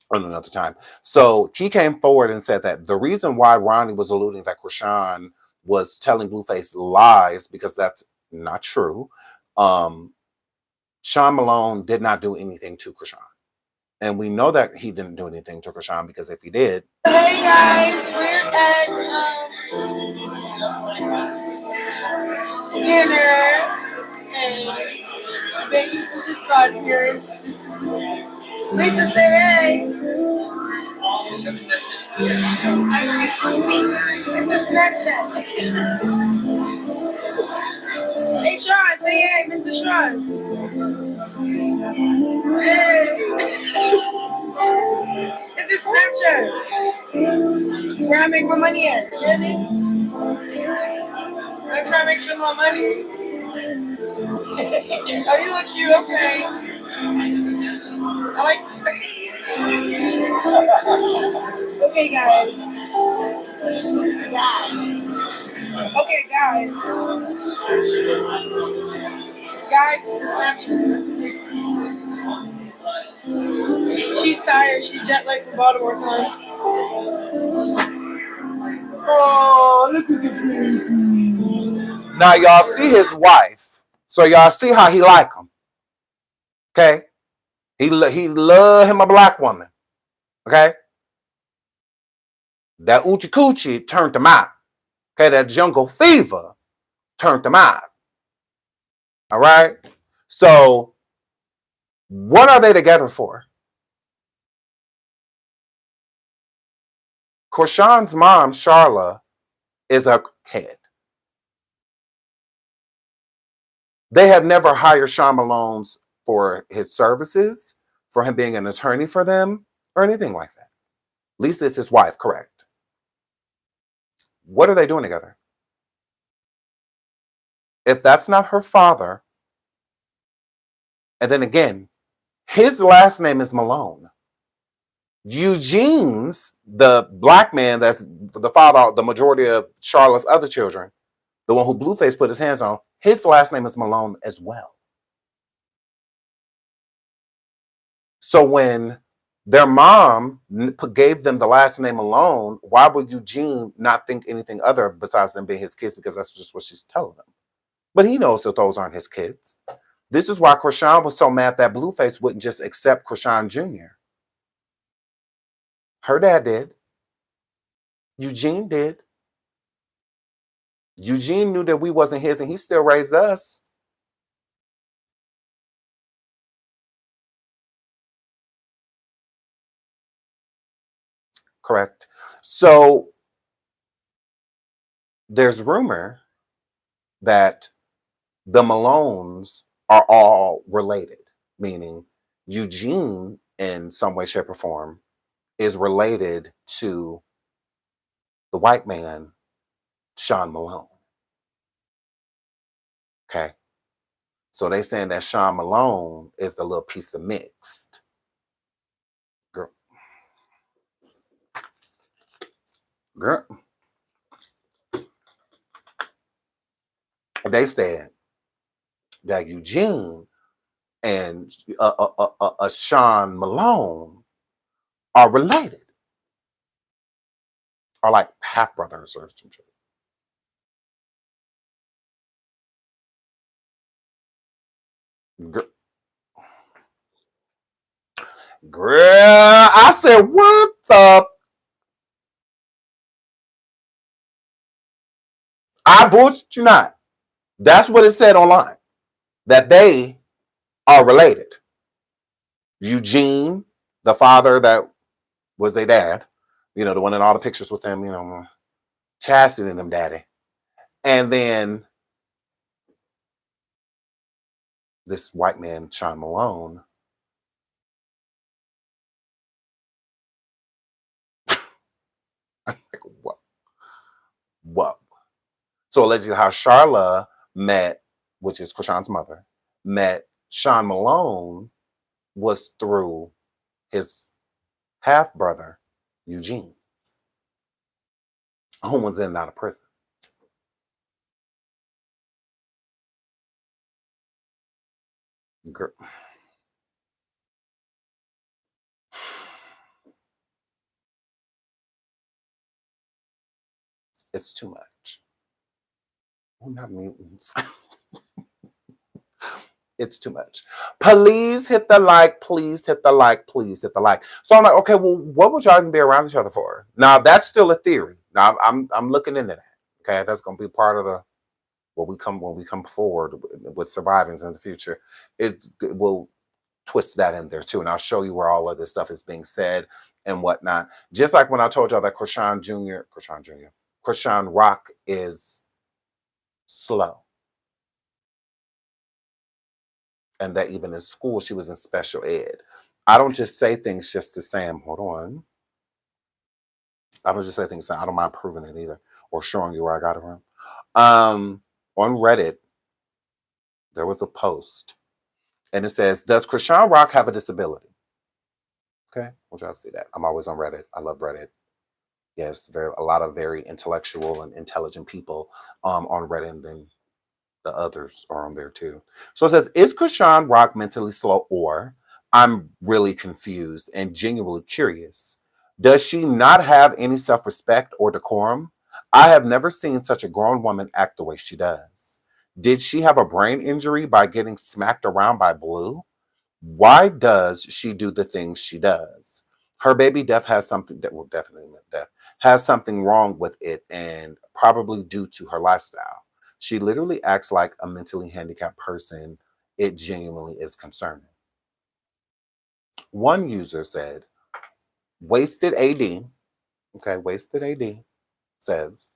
on another time. So he came forward and said that the reason why Ronnie was alluding that Chrisean was telling Blueface lies because that's not true. Sean Malone did not do anything to Chrisean. And we know that he didn't do anything to Chrisean because if he did. Hey guys, we're at dinner and baby's sister's godparents. Lisa said hey. It's a Snapchat. Hey Sean, say hey, Mr. Sean. Hey. It's a Snapchat. Where I make my money at? You hear me? I'm trying to make some more money. Oh, you look cute. Okay. I like. Okay, guys. Okay, guys. Guys, it's the Snapchat. She's tired. She's jet lagged from Baltimore time. Oh, look at the baby. Now y'all see his wife, so y'all see how he like him. Okay, he love him a black woman. Okay, that Oochie Coochie turned him out. Okay, that jungle fever turned him out. All right, so what are they together for? Chrisean's mom, Charla, is a kid. They have never hired Sean Malone's for his services, for him being an attorney for them, or anything like that. At least it's his wife, correct? What are they doing together? If that's not her father, and then again, his last name is Malone. Eugene's, the black man that's the father of the majority of Charlotte's other children, the one who Blueface put his hands on, his last name is Malone as well. So when their mom gave them the last name Malone, why would Eugene not think anything other besides them being his kids? Because that's just what she's telling them. But he knows that those aren't his kids. This is why Chrisean was so mad that Blueface wouldn't just accept Chrisean Jr. Her dad did. Eugene did. Eugene knew that we wasn't his and he still raised us. Correct. So there's rumor that the Malones are all related, meaning Eugene, in some way, shape, or form, is related to the white man, Sean Malone. Okay. So they saying that Sean Malone is the little piece of mixed. Girl. They said that Eugene and Sean Malone are related, are like half brothers or some shit. Girl, I said, what the? I bullshit you not. That's what it said online, that they are related. Eugene, the father that was their dad, the one in all the pictures with them, Chastity and them daddy. And then this white man, Sean Malone. Like, what? What? So allegedly how Charla met, which is Chrisean's mother, met Sean Malone was through his half-brother, Eugene, who was in and out of prison. Girl. It's too much. We're not mutants. It's too much. Please hit the like. Please hit the like. Please hit the like. So I'm like, okay, well, what would y'all even be around each other for? Now that's still a theory. Now I'm looking into that. Okay, that's gonna be part of the when we come forward with survivings in the future. We'll twist that in there too, and I'll show you where all of this stuff is being said and whatnot. Just like when I told y'all that Chrisean Rock is slow. And that even in school, she was in special ed. I don't just say things just to say them. Hold on. I don't just say things. I don't mind proving it either or showing you where I got it from. On Reddit, there was a post and it says, does Chrisean Rock have a disability? Okay, we'll try to see that. I'm always on Reddit. I love Reddit. Yes, a lot of very intellectual and intelligent people on Reddit, and then the others are on there too. So it says, is Chrisean Rock mentally slow, or I'm really confused and genuinely curious. Does she not have any self-respect or decorum? I have never seen such a grown woman act the way she does. Did she have a brain injury by getting smacked around by Blue? Why does she do the things she does? Her baby Death has something that will definitely Death has something wrong with it, and probably due to her lifestyle. She literally acts like a mentally handicapped person. It genuinely is concerning. One user said, Wasted AD, okay, Wasted AD says,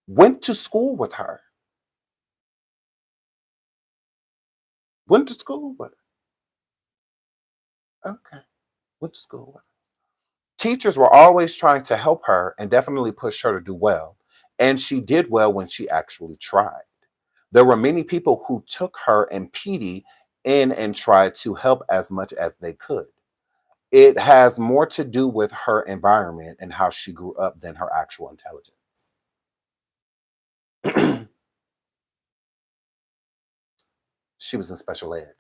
went to school with her. Went to school with her. Okay, went to school with her. Teachers were always trying to help her and definitely pushed her to do well. And she did well when she actually tried. There were many people who took her and Petey in and tried to help as much as they could. It has more to do with her environment and how she grew up than her actual intelligence. She was in special ed.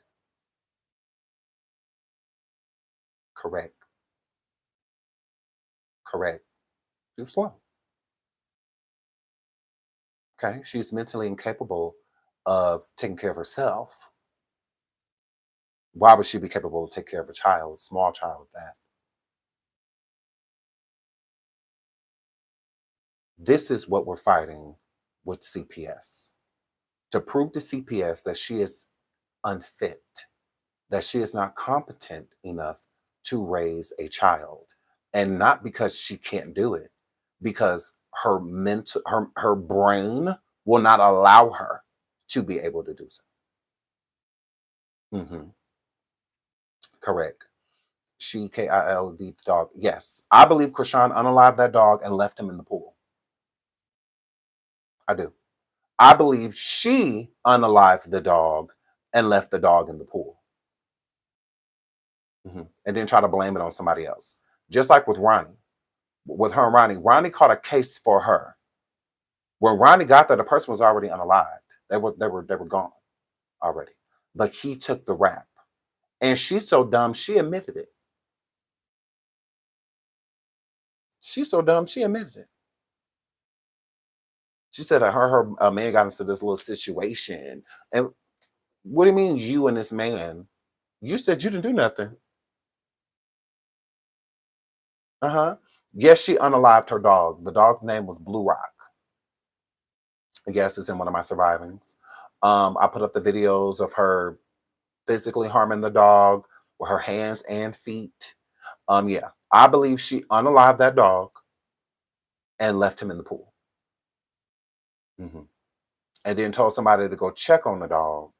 Correct. Correct. She was slow. Okay. She's mentally incapable of taking care of herself. Why would she be capable of taking care of a child, a small child at that? This is what we're fighting with CPS. To prove to CPS that she is unfit, that she is not competent enough to raise a child. And not because she can't do it, because her brain will not allow her to be able to do so. Correct. She KILD the dog. Yes. I believe Chrisean unalived that dog and left him in the pool. I do. I believe she unalived the dog and left the dog in the pool. And then try to blame it on somebody else. Just like with Ronnie. With her and Ronnie caught a case for her. When Ronnie got there, the person was already unalived. They were gone already. But he took the rap. And she's so dumb, she admitted it. She's so dumb, she admitted it. She said that her man got into this little situation. And what do you mean you and this man? You said you didn't do nothing. Yes, she unalived her dog. The dog's name was Blue Rock. Yes, it's in one of my survivings. I put up the videos of her physically harming the dog with her hands and feet. Yeah, I believe she unalived that dog and left him in the pool. And then told somebody to go check on the dog,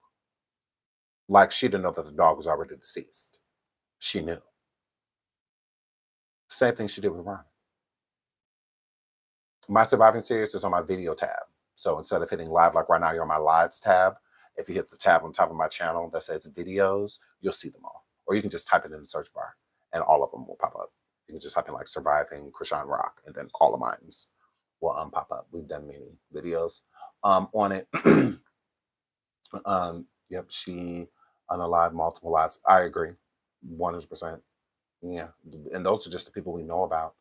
like she didn't know that the dog was already deceased. She knew. Same thing she did with Ron. My surviving series is on my video tab. So instead of hitting live, like right now, you're on my lives tab. If you hit the tab on top of my channel that says videos, you'll see them all. Or you can just type it in the search bar and all of them will pop up. You can just type in like surviving Chrisean Rock and then all of mine's will pop up. We've done many videos on it. Yep, she unalived multiple lives. I agree, 100%. Yeah, and those are just the people we know about.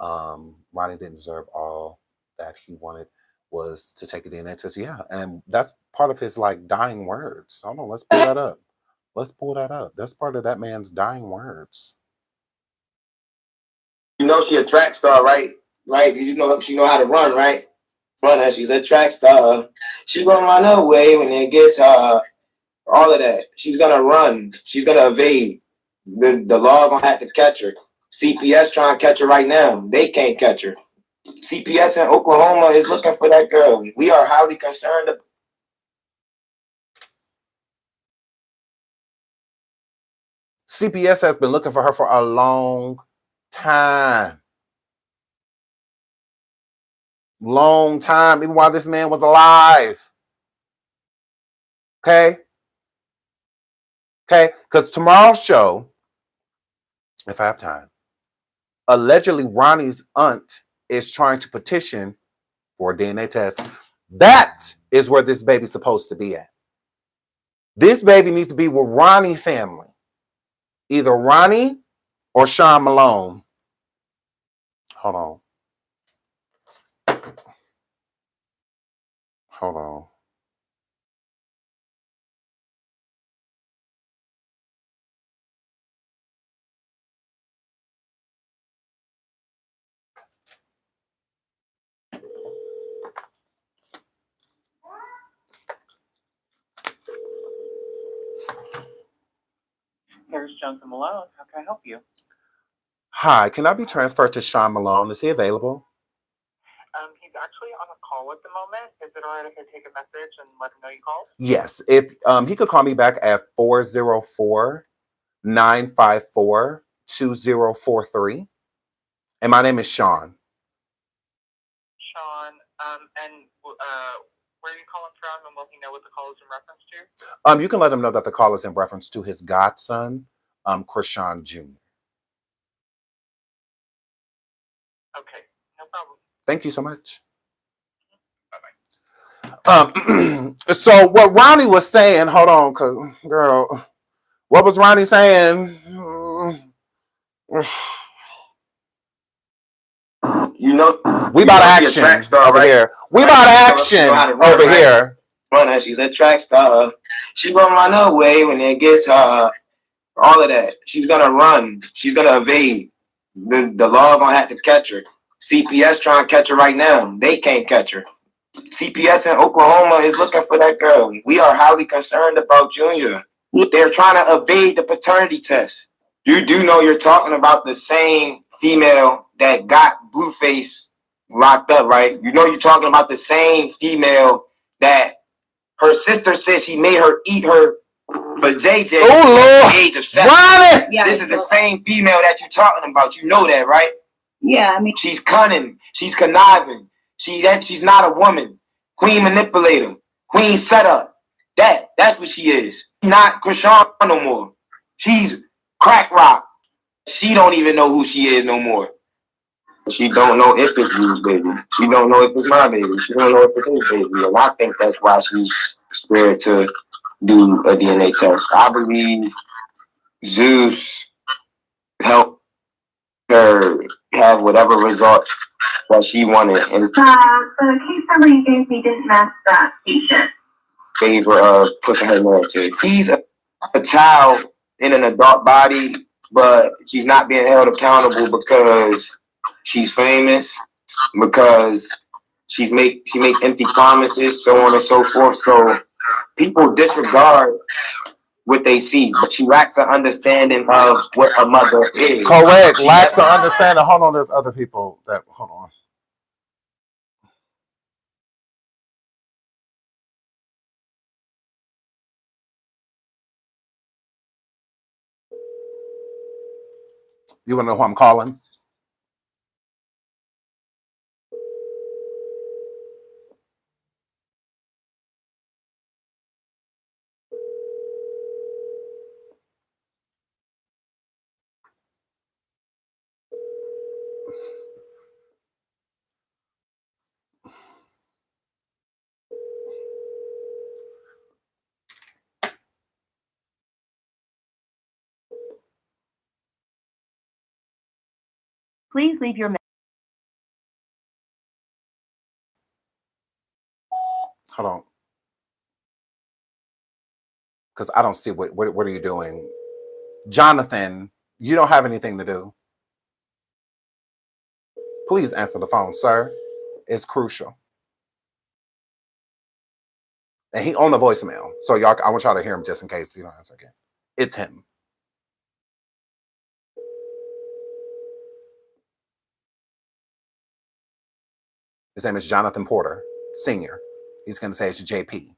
Ronnie didn't deserve all that he wanted. was to take a DNA test. Yeah, and that's part of his like dying words. Hold on, let's pull that up. Let's pull that up. That's part of that man's dying words. You know she a track star, right? Right? You know she know how to run, right? Run her. She's a track star. She's gonna run away when it gets her. All of that. She's gonna run. She's gonna evade. The law gonna have to catch her. CPS trying to catch her right now. They can't catch her. CPS in Oklahoma is looking for that girl. We are highly concerned. CPS has been looking for her for a long time. Long time, even while this man was alive. Okay? Okay? Because tomorrow's show, if I have time, allegedly Ronnie's aunt is trying to petition for a DNA test. That is where this baby's supposed to be at. This baby needs to be with Ronnie family. Either Ronnie or Sean Malone. Hold on. Hold on. Here's Johnson Malone. How can I help you? Hi, can I be transferred to Sean Malone? Is he available? He's actually on a call at the moment. Is it alright if I take a message and let him know you called? Yes. If he could call me back at 404-954-2043. And my name is Sean. Sean, where are you calling from, and will he know what the call is in reference to? You can let him know that the call is in reference to his godson, Chrisean Jr. Okay, no problem. Thank you so much. So what Ronnie was saying, hold on, cause girl, what was Ronnie saying? You know, we about action track star, over right? Here. We about action over here. Run her. She's a track star. She's gonna run away when it gets her. All of that. She's gonna run. She's gonna evade. The law gonna have to catch her. CPS trying to catch her right now. They can't catch her. CPS in Oklahoma is looking for that girl. We are highly concerned about Junior. They're trying to evade the paternity test. You do know you're talking about the same female that got Blueface locked up, right? You know you're talking about the same female that her sister said she made her eat her for JJ at the age of 7. Yeah, this is the same female that you're talking about. You know that, right? Yeah, I mean, she's cunning. She's conniving. She's not a woman. Queen manipulator. Queen setup. That's what she is. Not Chrisean no more. She's crack rock. She don't even know who she is no more. She don't know if it's Lou's baby. She don't know if it's my baby. She don't know if it's his baby. And I think that's why she's scared to do a DNA test. I believe Zeus helped her have whatever results that she wanted in the case number you gave me didn't match that patient. favor of pushing her narrative. He's a child in an adult body, but she's not being held accountable because she's famous, because she make empty promises, so on and so forth. So people disregard what they see, but she lacks an understanding of what a mother is. Correct. Lacks the understanding. Hold on, there's other people that hold on. You wanna know who I'm calling? Please leave your Hold on. Because I don't see what are you doing? Jonathan, you don't have anything to do. Please answer the phone, sir. It's crucial. And he on the voicemail. So y'all, I want y'all to hear him just in case you don't answer again. It's him. His name is Jonathan Porter, Sr. He's going to say it's JP.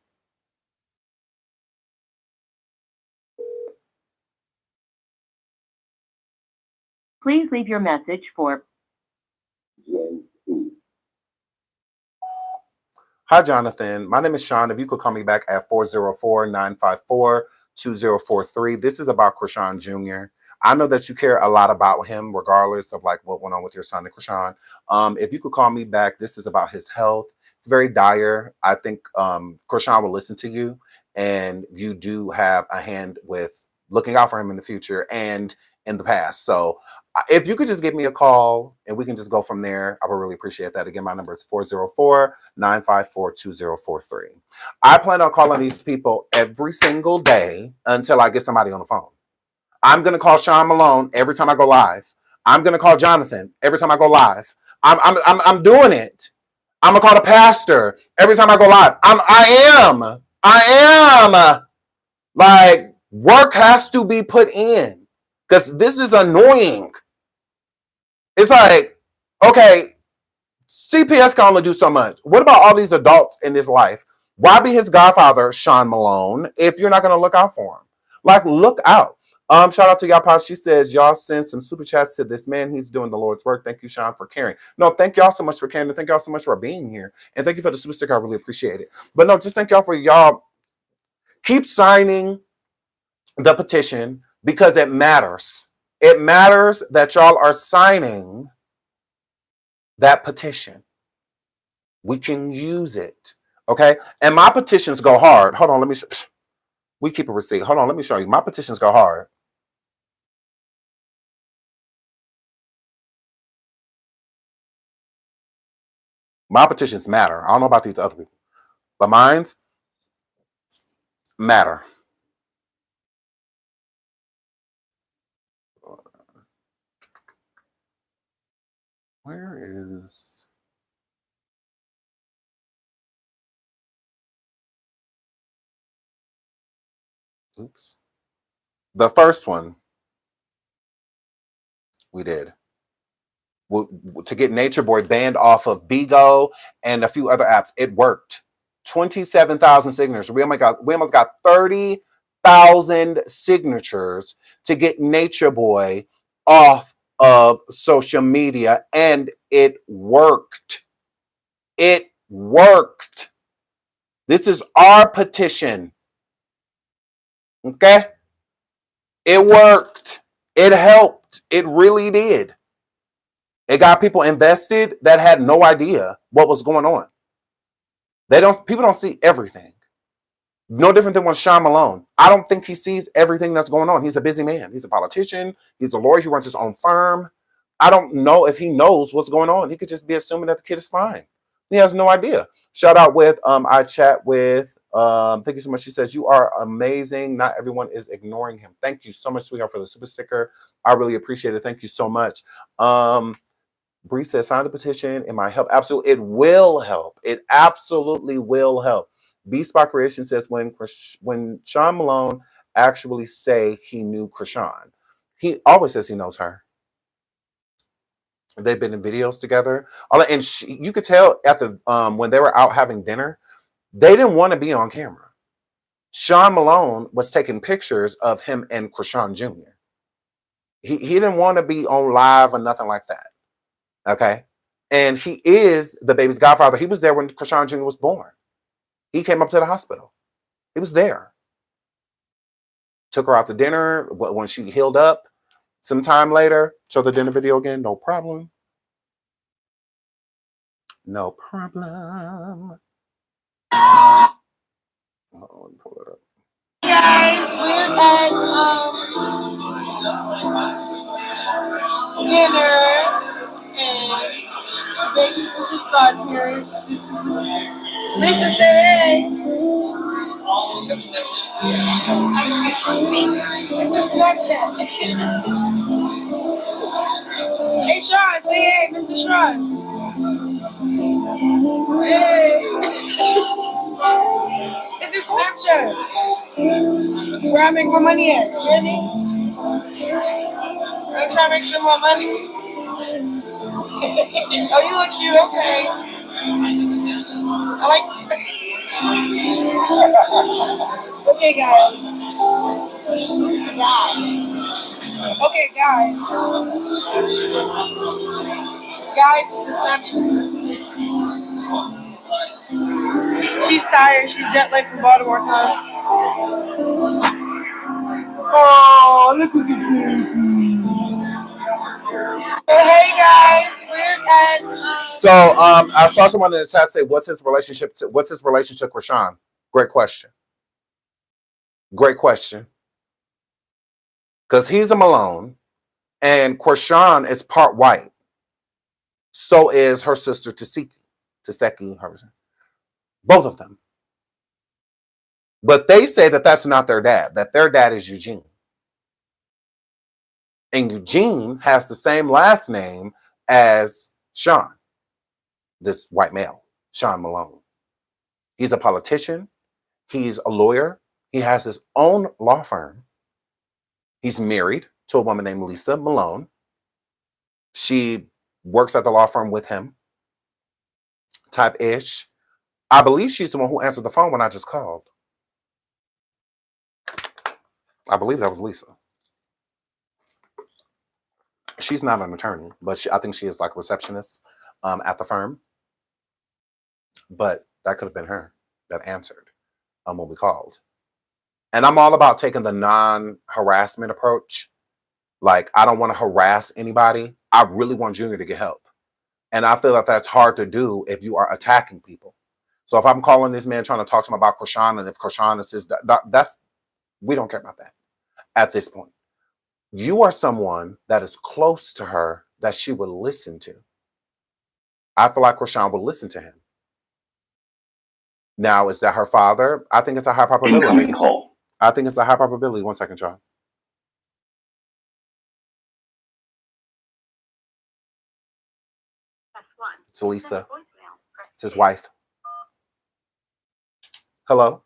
Please leave your message for Hi, Jonathan. My name is Sean. If you could call me back at 404-954-2043. This is about Chrisean Jr. I know that you care a lot about him, regardless of like what went on with your son and Chrisean. If you could call me back, this is about his health. It's very dire. I think Chrisean will listen to you, and you do have a hand with looking out for him in the future and in the past. So if you could just give me a call and we can just go from there, I would really appreciate that. Again, my number is 404-954-2043. I plan on calling these people every single day until I get somebody on the phone. I'm going to call Sean Malone every time I go live. I'm going to call Jonathan every time I go live. I'm doing it. I'm going to call the pastor every time I go live. I am. Like, work has to be put in because this is annoying. It's like, okay, CPS can only do so much. What about all these adults in his life? Why be his godfather, Sean Malone, if you're not going to look out for him? Like, look out. Shout out to y'all, Pop. She says, y'all send some super chats to this man. He's doing the Lord's work. Thank you, Sean, for caring. No, thank y'all so much for caring. Thank y'all so much for being here. And thank you for the super sticker. I really appreciate it. But no, just thank y'all for y'all. Keep signing the petition because it matters. It matters that y'all are signing that petition. We can use it. Okay. And my petitions go hard. Hold on. We keep a receipt. Hold on. Let me show you. My petitions go hard. My petitions matter. I don't know about these other people, but mine matter. Where is... Oops. The first one we did. To get Nature Boy banned off of Bigo and a few other apps. It worked. 27,000 signatures. We almost got 30,000 signatures to get Nature Boy off of social media, and it worked. It worked. This is our petition. Okay? It worked. It helped. It really did. It got people invested that had no idea what was going on. People don't see everything. No different than when Sean Malone. I don't think he sees everything that's going on. He's a busy man. He's a politician. He's a lawyer. He runs his own firm. I don't know if he knows what's going on. He could just be assuming that the kid is fine. He has no idea. Shout out with I chat with thank you so much. She says, you are amazing. Not everyone is ignoring him. Thank you so much, sweetheart, for the super sticker. I really appreciate it. Thank you so much. Bree says, sign the petition. It might help. Absolutely. It will help. It absolutely will help. B-Spot Creation says, when Sean Malone actually say he knew Chrisean, he always says he knows her. They've been in videos together. And you could tell at the when they were out having dinner, they didn't want to be on camera. Sean Malone was taking pictures of him and Chrisean Jr. He didn't want to be on live or nothing like that. Okay. And he is the baby's godfather. He was there when Chrisean Jr. was born. He came up to the hospital. He was there. Took her out to dinner when she healed up. Some time later, show the dinner video again. No problem. No problem. Oh, let me pull it up. Guys, we're at dinner, and baby's with his godparents. This is Lisa said hey. It's a Snapchat. Hey Sean, say hey, Mr. Sean. Hey. It's a Snapchat. Where I make my money at? You hear me? I'm trying to make some more money. Oh, you look cute. Okay. I like. Okay, guys. Okay, guys. Guys, it's the Snapchat. She's tired. She's jet lagged from Baltimore time. Oh, look at the baby. So, hey guys, we're at. So I saw someone in the chat say, what's his relationship with Chrisean? Great question. Great question. Because he's a Malone and Chrisean is part white. So is her sister Taseki, both of them. But they say that that's not their dad, that their dad is Eugene. And Eugene has the same last name as Sean, this white male, Sean Malone. He's a politician. He's a lawyer. He has his own law firm. He's married to a woman named Lisa Malone. She works at the law firm with him, type-ish. I believe she's the one who answered the phone when I just called. I believe that was Lisa. She's not an attorney, but I think she is like a receptionist at the firm. But that could have been her that answered when we called. And I'm all about taking the non-harassment approach. Like, I don't want to harass anybody. I really want Junior to get help. And I feel that that's hard to do if you are attacking people. So if I'm calling this man trying to talk to him about Chrisean, and if Chrisean is his, we don't care about that at this point. You are someone that is close to her that she would listen to. I feel like Chrisean would listen to him. Now, is that her father? I think it's a high probability. Incoming call. I think it's a high probability. 1 second, Sean. It's Lisa. It's his wife. Hello?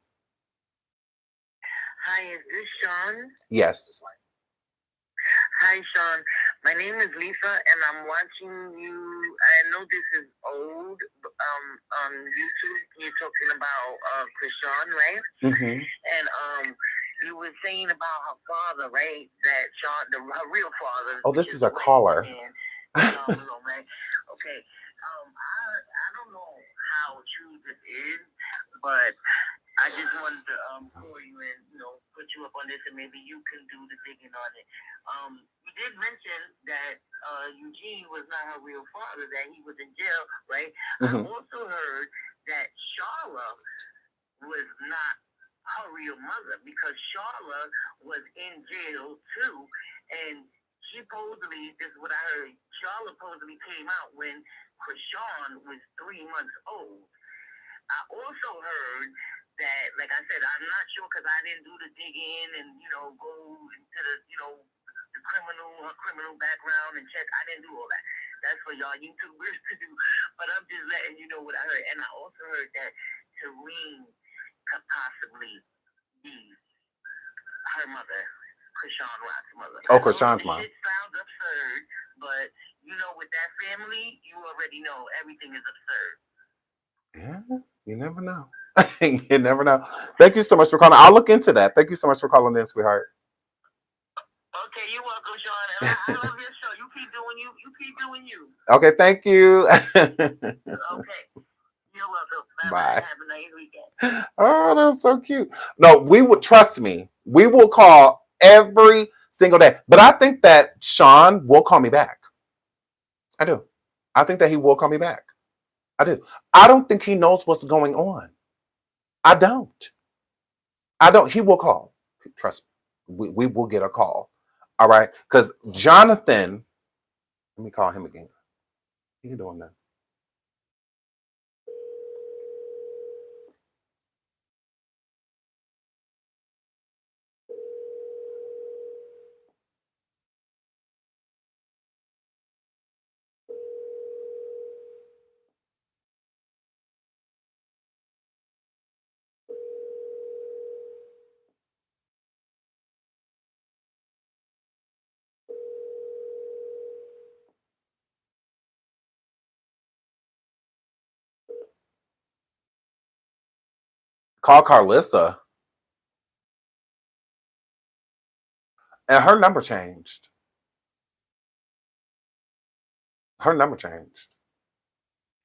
Hi, is this Sean? Yes. Hi, Sean. My name is Lisa, and I'm watching you. I know this is old. On YouTube, you're talking about Chrisean, right? Mm-hmm. And you were saying about her father, right? That Sean, her real father. Oh, this is a caller. Right? Okay. I don't know how true this is, but I just wanted to call you and put you up on this, and maybe you can do the digging on it. You did mention that Eugene was not her real father; that he was in jail, right? Mm-hmm. I also heard that Charlotte was not her real mother because Charlotte was in jail too, and supposedly, this is what I heard. Charlotte supposedly came out when Chrisean was 3 months old. I also heard that, like I said, I'm not sure because I didn't do the digging and, go into the, the criminal background and check. I didn't do all that. That's for y'all YouTubers to do. But I'm just letting you know what I heard. And I also heard that Tareen could possibly be her mother, Chrisean Rock's mother. Oh, Chrisean's mom. It sounds absurd, but, with that family, you already know everything is absurd. Yeah, you never know. You never know. Thank you so much for calling. I'll look into that. Thank you so much for calling in, sweetheart. Okay, you're welcome, Sean. And I love your show. You keep doing you. You keep doing you. Okay, thank you. Okay. You're welcome. Bye. Have a nice weekend. Oh, that's so cute. No, we would, trust me, we will call every single day. But I think that Sean will call me back. I do. I think that he will call me back. I do. I don't think he knows what's going on. I don't. He will call. Trust me. We will get a call. All right? Because Jonathan, let me call him again. How you doing now? Call Carlissa. And her number changed. Her number changed.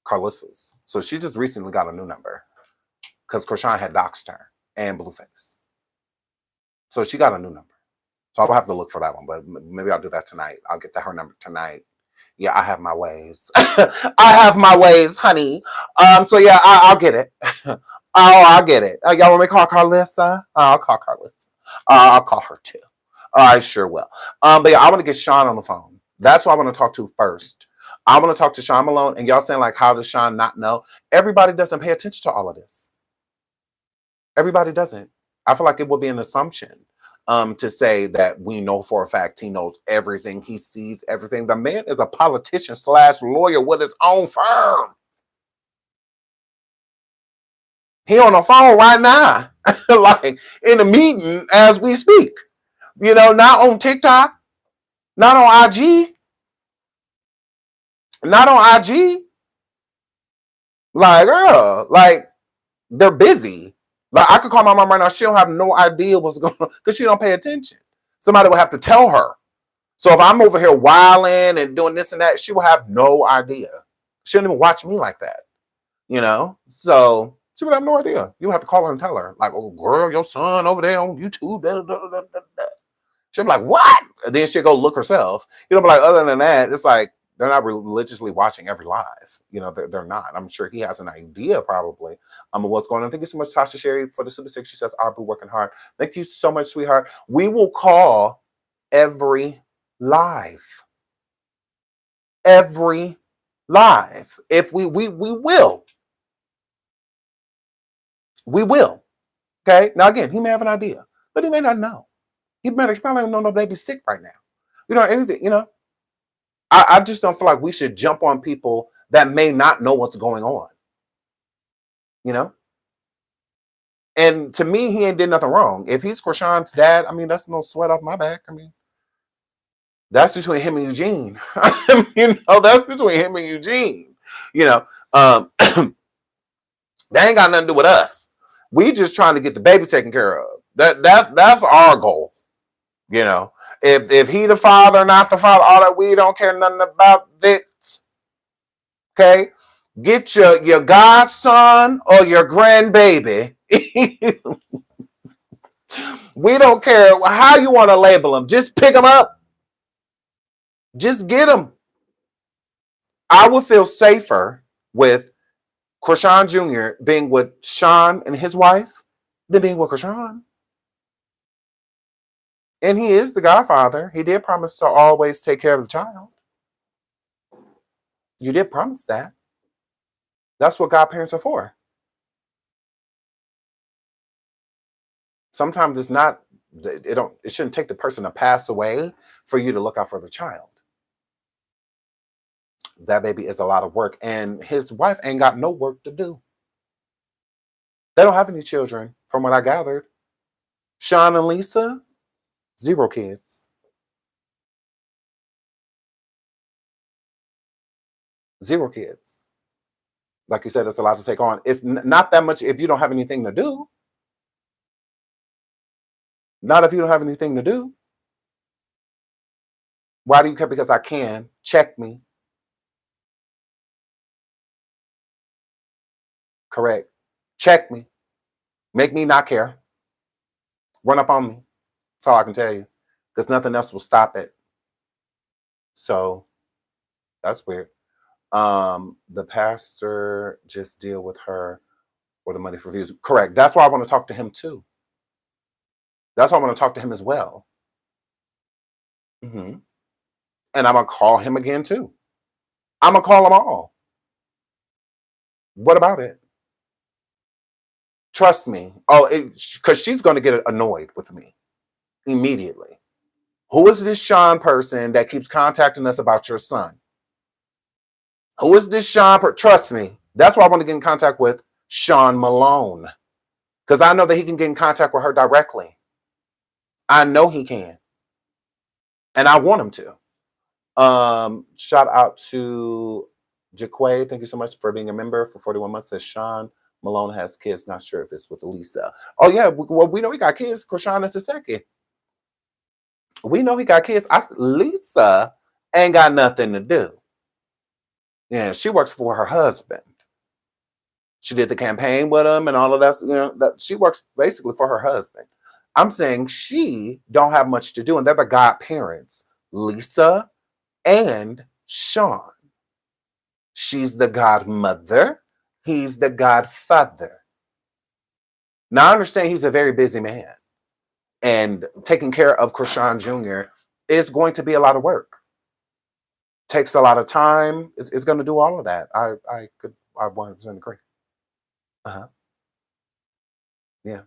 Carlissa's. So she just recently got a new number. Because Chrisean had doxed her and Blueface. So she got a new number. So I'll have to look for that one, but maybe I'll do that tonight. I'll get her number tonight. Yeah, I have my ways. I have my ways, honey. So yeah, I'll get it. I'll get it. Y'all want me to call Carlissa? I'll call Carlissa. I'll call her too. I sure will. But yeah, I want to get Sean on the phone. That's who I want to talk to first. I want to talk to Sean Malone. And y'all saying like, how does Sean not know? Everybody doesn't pay attention to all of this. Everybody doesn't. I feel like it would be an assumption to say that we know for a fact he knows everything. He sees everything. The man is a politician / lawyer with his own firm. He on the phone right now, like in a meeting as we speak. You know, not on TikTok, not on IG, not on IG. Like, girl, like they're busy. Like I could call my mom right now. She don't have no idea what's going on because she don't pay attention. Somebody will have to tell her. So if I'm over here wilding and doing this and that, she will have no idea. She don't even watch me like that. You know? So she would have no idea. You have to call her and tell her. Like, oh, girl, your son over there on YouTube. Da, da, da, da, da, da. She'll be like, what? And then she'll go look herself. You know, but like other than that, it's like they're not religiously watching every live. You know, they're not. I'm sure he has an idea probably of what's going on. Thank you so much, Tasha Sherry, for the Super 6. She says, I'll be working hard. Thank you so much, sweetheart. We will call every live. Every live. If we will. We will. Okay? Now again, he may have an idea, but he may not know. He probably don't know no baby's sick right now. You know, anything, you know. I just don't feel like we should jump on people that may not know what's going on. You know? And to me, he ain't did nothing wrong. If he's Chrisean's dad, I mean, that's no sweat off my back. I mean, that's between him and Eugene. You know, that's between him and Eugene. You know, they ain't got nothing to do with us. We just trying to get the baby taken care of. That's our goal. You know, if he the father, not the father, all that, we don't care nothing about it. Okay, get your godson or your grandbaby. We don't care how you want to label them. Just pick them up. Just get them. I would feel safer with Chrisean Jr. being with Sean and his wife than being with Chrisean. And he is the godfather. He did promise to always take care of the child. You did promise that. That's what godparents are for. Sometimes it's not, it shouldn't take the person to pass away for you to look out for the child. That baby is a lot of work, and his wife ain't got no work to do. They don't have any children, from what I gathered. Sean and Lisa, 0 kids. 0 kids. Like you said, it's a lot to take on. It's not that much if you don't have anything to do. Not if you don't have anything to do. Why do you care? Because I can. Check me. Correct. Check me. Make me not care. Run up on me. That's all I can tell you. Because nothing else will stop it. So that's weird. The pastor just deal with her or the money for views. Correct. That's why I want to talk to him too. That's why I want to talk to him as well. Mm-hmm. And I'm going to call him again too. I'm going to call them all. What about it? Trust me. Oh, because she's going to get annoyed with me immediately. Who is this Sean person that keeps contacting us about your son? Who is this Sean? Trust me. That's why I want to get in contact with Sean Malone. Because I know that he can get in contact with her directly. I know he can. And I want him to. Shout out to Jaquay. Thank you so much for being a member for 41 months. Says Sean Malone has kids. Not sure if it's with Lisa. Oh yeah, well we know he got kids. Chrisean is the second. We know he got kids. Lisa ain't got nothing to do. Yeah, she works for her husband. She did the campaign with him and all of that. That she works basically for her husband. I'm saying she don't have much to do, and they're the godparents, Lisa and Sean. She's the godmother. He's the godfather. Now I understand he's a very busy man, and taking care of Chrisean Jr. is going to be a lot of work. Takes a lot of time. It's going to do all of that. I 100% agree. Uh-huh. Yeah.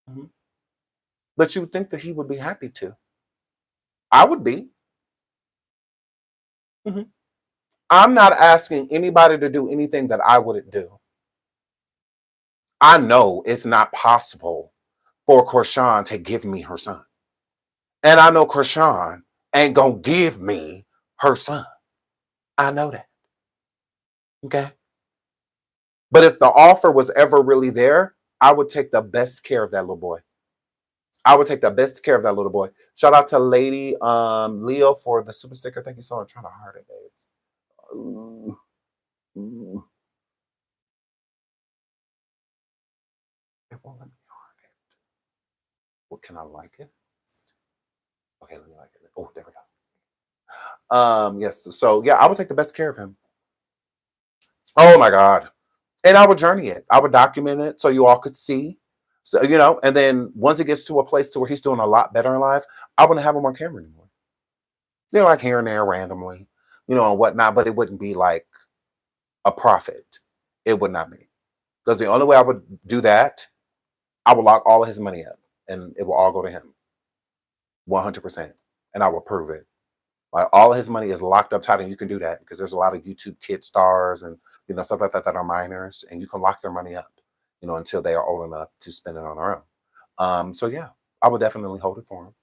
Mhm. But you would think that he would be happy to. I would be. Mhm. I'm not asking anybody to do anything that I wouldn't do. I know it's not possible for Chrisean to give me her son. And I know Chrisean ain't gonna give me her son. I know that. Okay. But if the offer was ever really there, I would take the best care of that little boy. I would take the best care of that little boy. Shout out to Lady Leo for the super sticker. Thank you so much. I'm trying to heart it, babes. Ooh. Ooh. It won't let me heart it. What can I like it? Okay, let me like it. Oh, there we go. Yes. So yeah, I would take the best care of him. Oh my God. And I would journey it. I would document it so you all could see. So, and then once it gets to a place to where he's doing a lot better in life, I wouldn't have him on camera anymore. Like here and there randomly, and whatnot, but it wouldn't be like a profit. It would not be. Because the only way I would do that, I would lock all of his money up and it will all go to him. 100%. And I will prove it. Like all of his money is locked up tight, and you can do that because there's a lot of YouTube kid stars and stuff like that are minors, and you can lock their money up, until they are old enough to spend it on their own. So yeah, I would definitely hold it for him.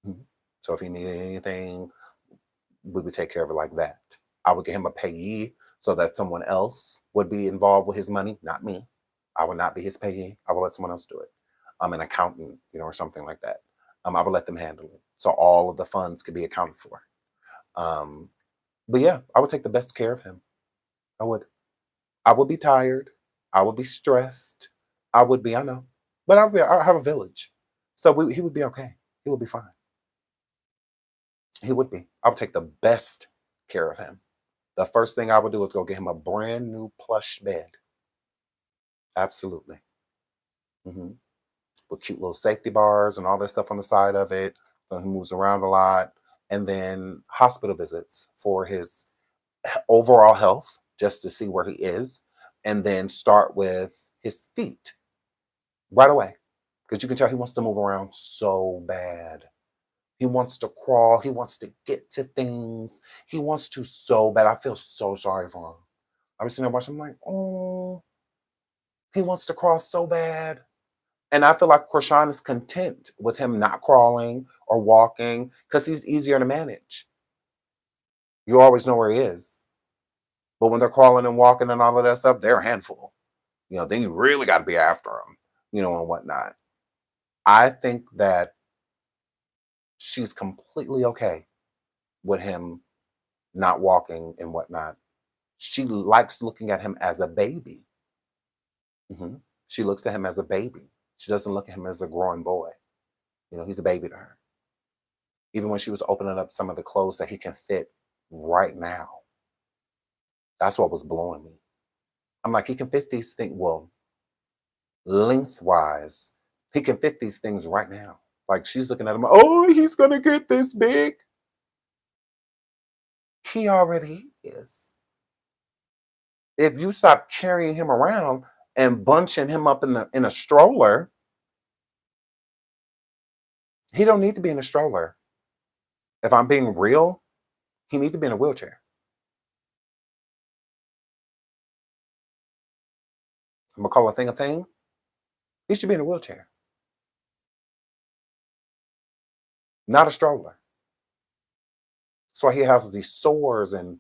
Mhm. So if he needed anything, we would take care of it like that. I would get him a payee so that someone else would be involved with his money, not me. I would not be his payee. I would let someone else do it. I'm an accountant, or something like that. I would let them handle it. So all of the funds could be accounted for. But yeah, I would take the best care of him. I would. I would be tired. I would be stressed. I know. But I have a village. So he would be okay. He would be fine. He would be. I would take the best care of him. The first thing I would do is go get him a brand new plush bed. Absolutely. Hmm. With cute little safety bars and all that stuff on the side of it. So he moves around a lot. And then hospital visits for his overall health, just to see where he is. And then start with his feet right away. Because you can tell he wants to move around so bad. He wants to crawl. He wants to get to things. He wants to so bad. I feel so sorry for him. I was sitting there watching, I'm like, oh, he wants to crawl so bad. And I feel like Chrisean is content with him not crawling or walking because he's easier to manage. You always know where he is. But when they're crawling and walking and all of that stuff, they're a handful. Then you really got to be after them, and whatnot. I think that she's completely okay with him not walking and whatnot. She likes looking at him as a baby. Hmm. She looks at him as a baby. She doesn't look at him as a growing boy. He's a baby to her. Even when she was opening up some of the clothes that he can fit right now, that's what was blowing me. I'm like, he can fit these things. Well, lengthwise, he can fit these things right now. Like she's looking at him, oh, he's gonna get this big. He already is. If you stop carrying him around and bunching him up in a stroller, he don't need to be in a stroller. If I'm being real, he needs to be in a wheelchair. I'm gonna call a thing. He should be in a wheelchair, not a stroller. That's why he has these sores and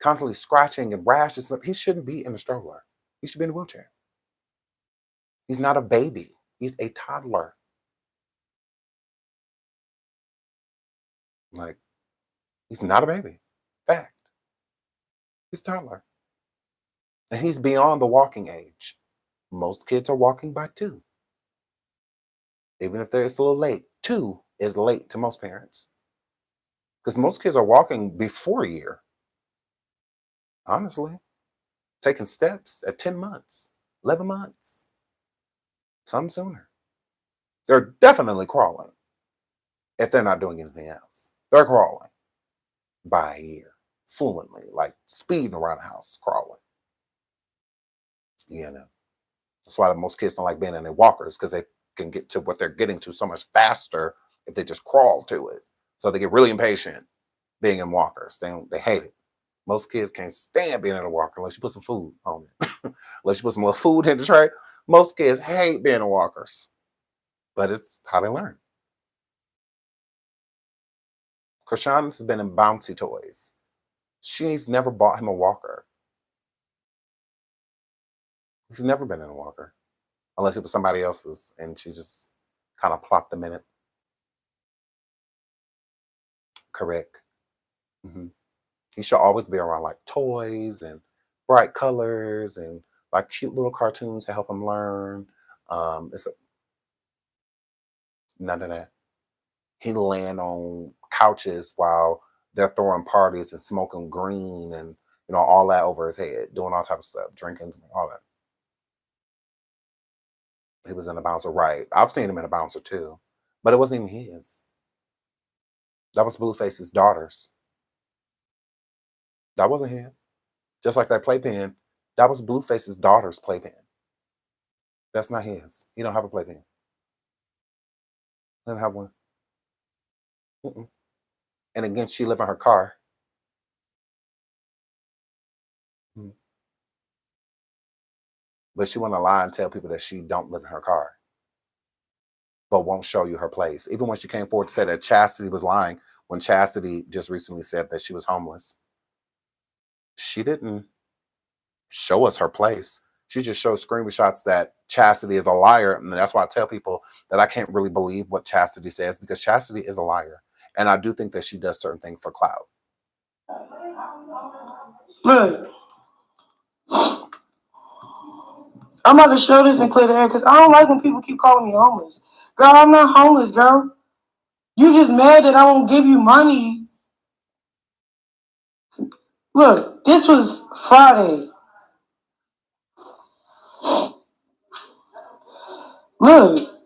constantly scratching and rashes. He shouldn't be in a stroller. He should be in a wheelchair. He's not a baby. He's a toddler. Like, he's not a baby. Fact. He's a toddler. And he's beyond the walking age. Most kids are walking by 2. Even if it's a little late. 2 is late to most parents. Because most kids are walking before a year. Honestly. Taking steps at 10 months, 11 months. Some sooner. They're definitely crawling. If they're not doing anything else. They're crawling by a year. Fluently. Like speeding around the house, crawling. You know. That's why most kids don't like being in their walkers, because they can get to what they're getting to so much faster if they just crawl to it. So they get really impatient being in walkers. They hate it. Most kids can't stand being in a walker unless you put some food on it. Unless you put some little food in the tray. Most kids hate being in walkers. But it's how they learn. Chrisean has been in bouncy toys. She's never bought him a walker. He's never been in a walker. Unless it was somebody else's and she just kind of plopped them in it. Correct. Mm-hmm. He should always be around like toys and bright colors and like cute little cartoons to help him learn. None of that. He land on couches while they're throwing parties and smoking green and all that over his head, doing all type of stuff, drinking, all that. He was in a bouncer, right? I've seen him in a bouncer too, but it wasn't even his. That was Blueface's daughter's. That wasn't his. Just like that playpen, that was Blueface's daughter's playpen. That's not his. He don't have a playpen. He doesn't have one. Mm-mm. And again, she live in her car. Mm. But she want to lie and tell people that she don't live in her car, but won't show you her place. Even when she came forward to say that Chastity was lying, when Chastity just recently said that she was homeless, she didn't show us her place. She just shows screenshots that Chastity is a liar. And that's why I tell people that I can't really believe what Chastity says, because Chastity is a liar. And I do think that she does certain things for clout. Look, I'm about to show this and clear the air because I don't like when people keep calling me homeless. Girl, I'm not homeless, girl. You just mad that I won't give you money. Look, this was Friday. Look,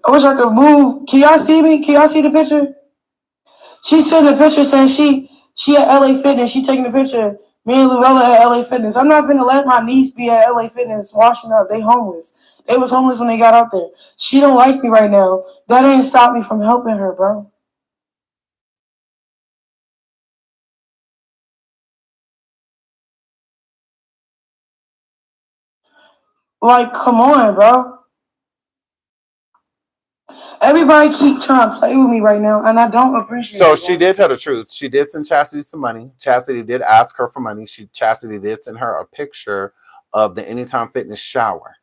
I wish I could move. Can y'all see me? Can y'all see the picture? She sent a picture saying she at LA Fitness. She taking a picture. Me and Luella at LA Fitness. I'm not finna let my niece be at LA Fitness washing up. They homeless. They was homeless when they got out there. She don't like me right now. That ain't stop me from helping her, bro. Like, come on, bro. Everybody keep trying to play with me right now, and I don't appreciate it. So she did tell the truth. She did send Chastity some money. Chastity did ask her for money. Chastity did send her a picture of the Anytime Fitness shower.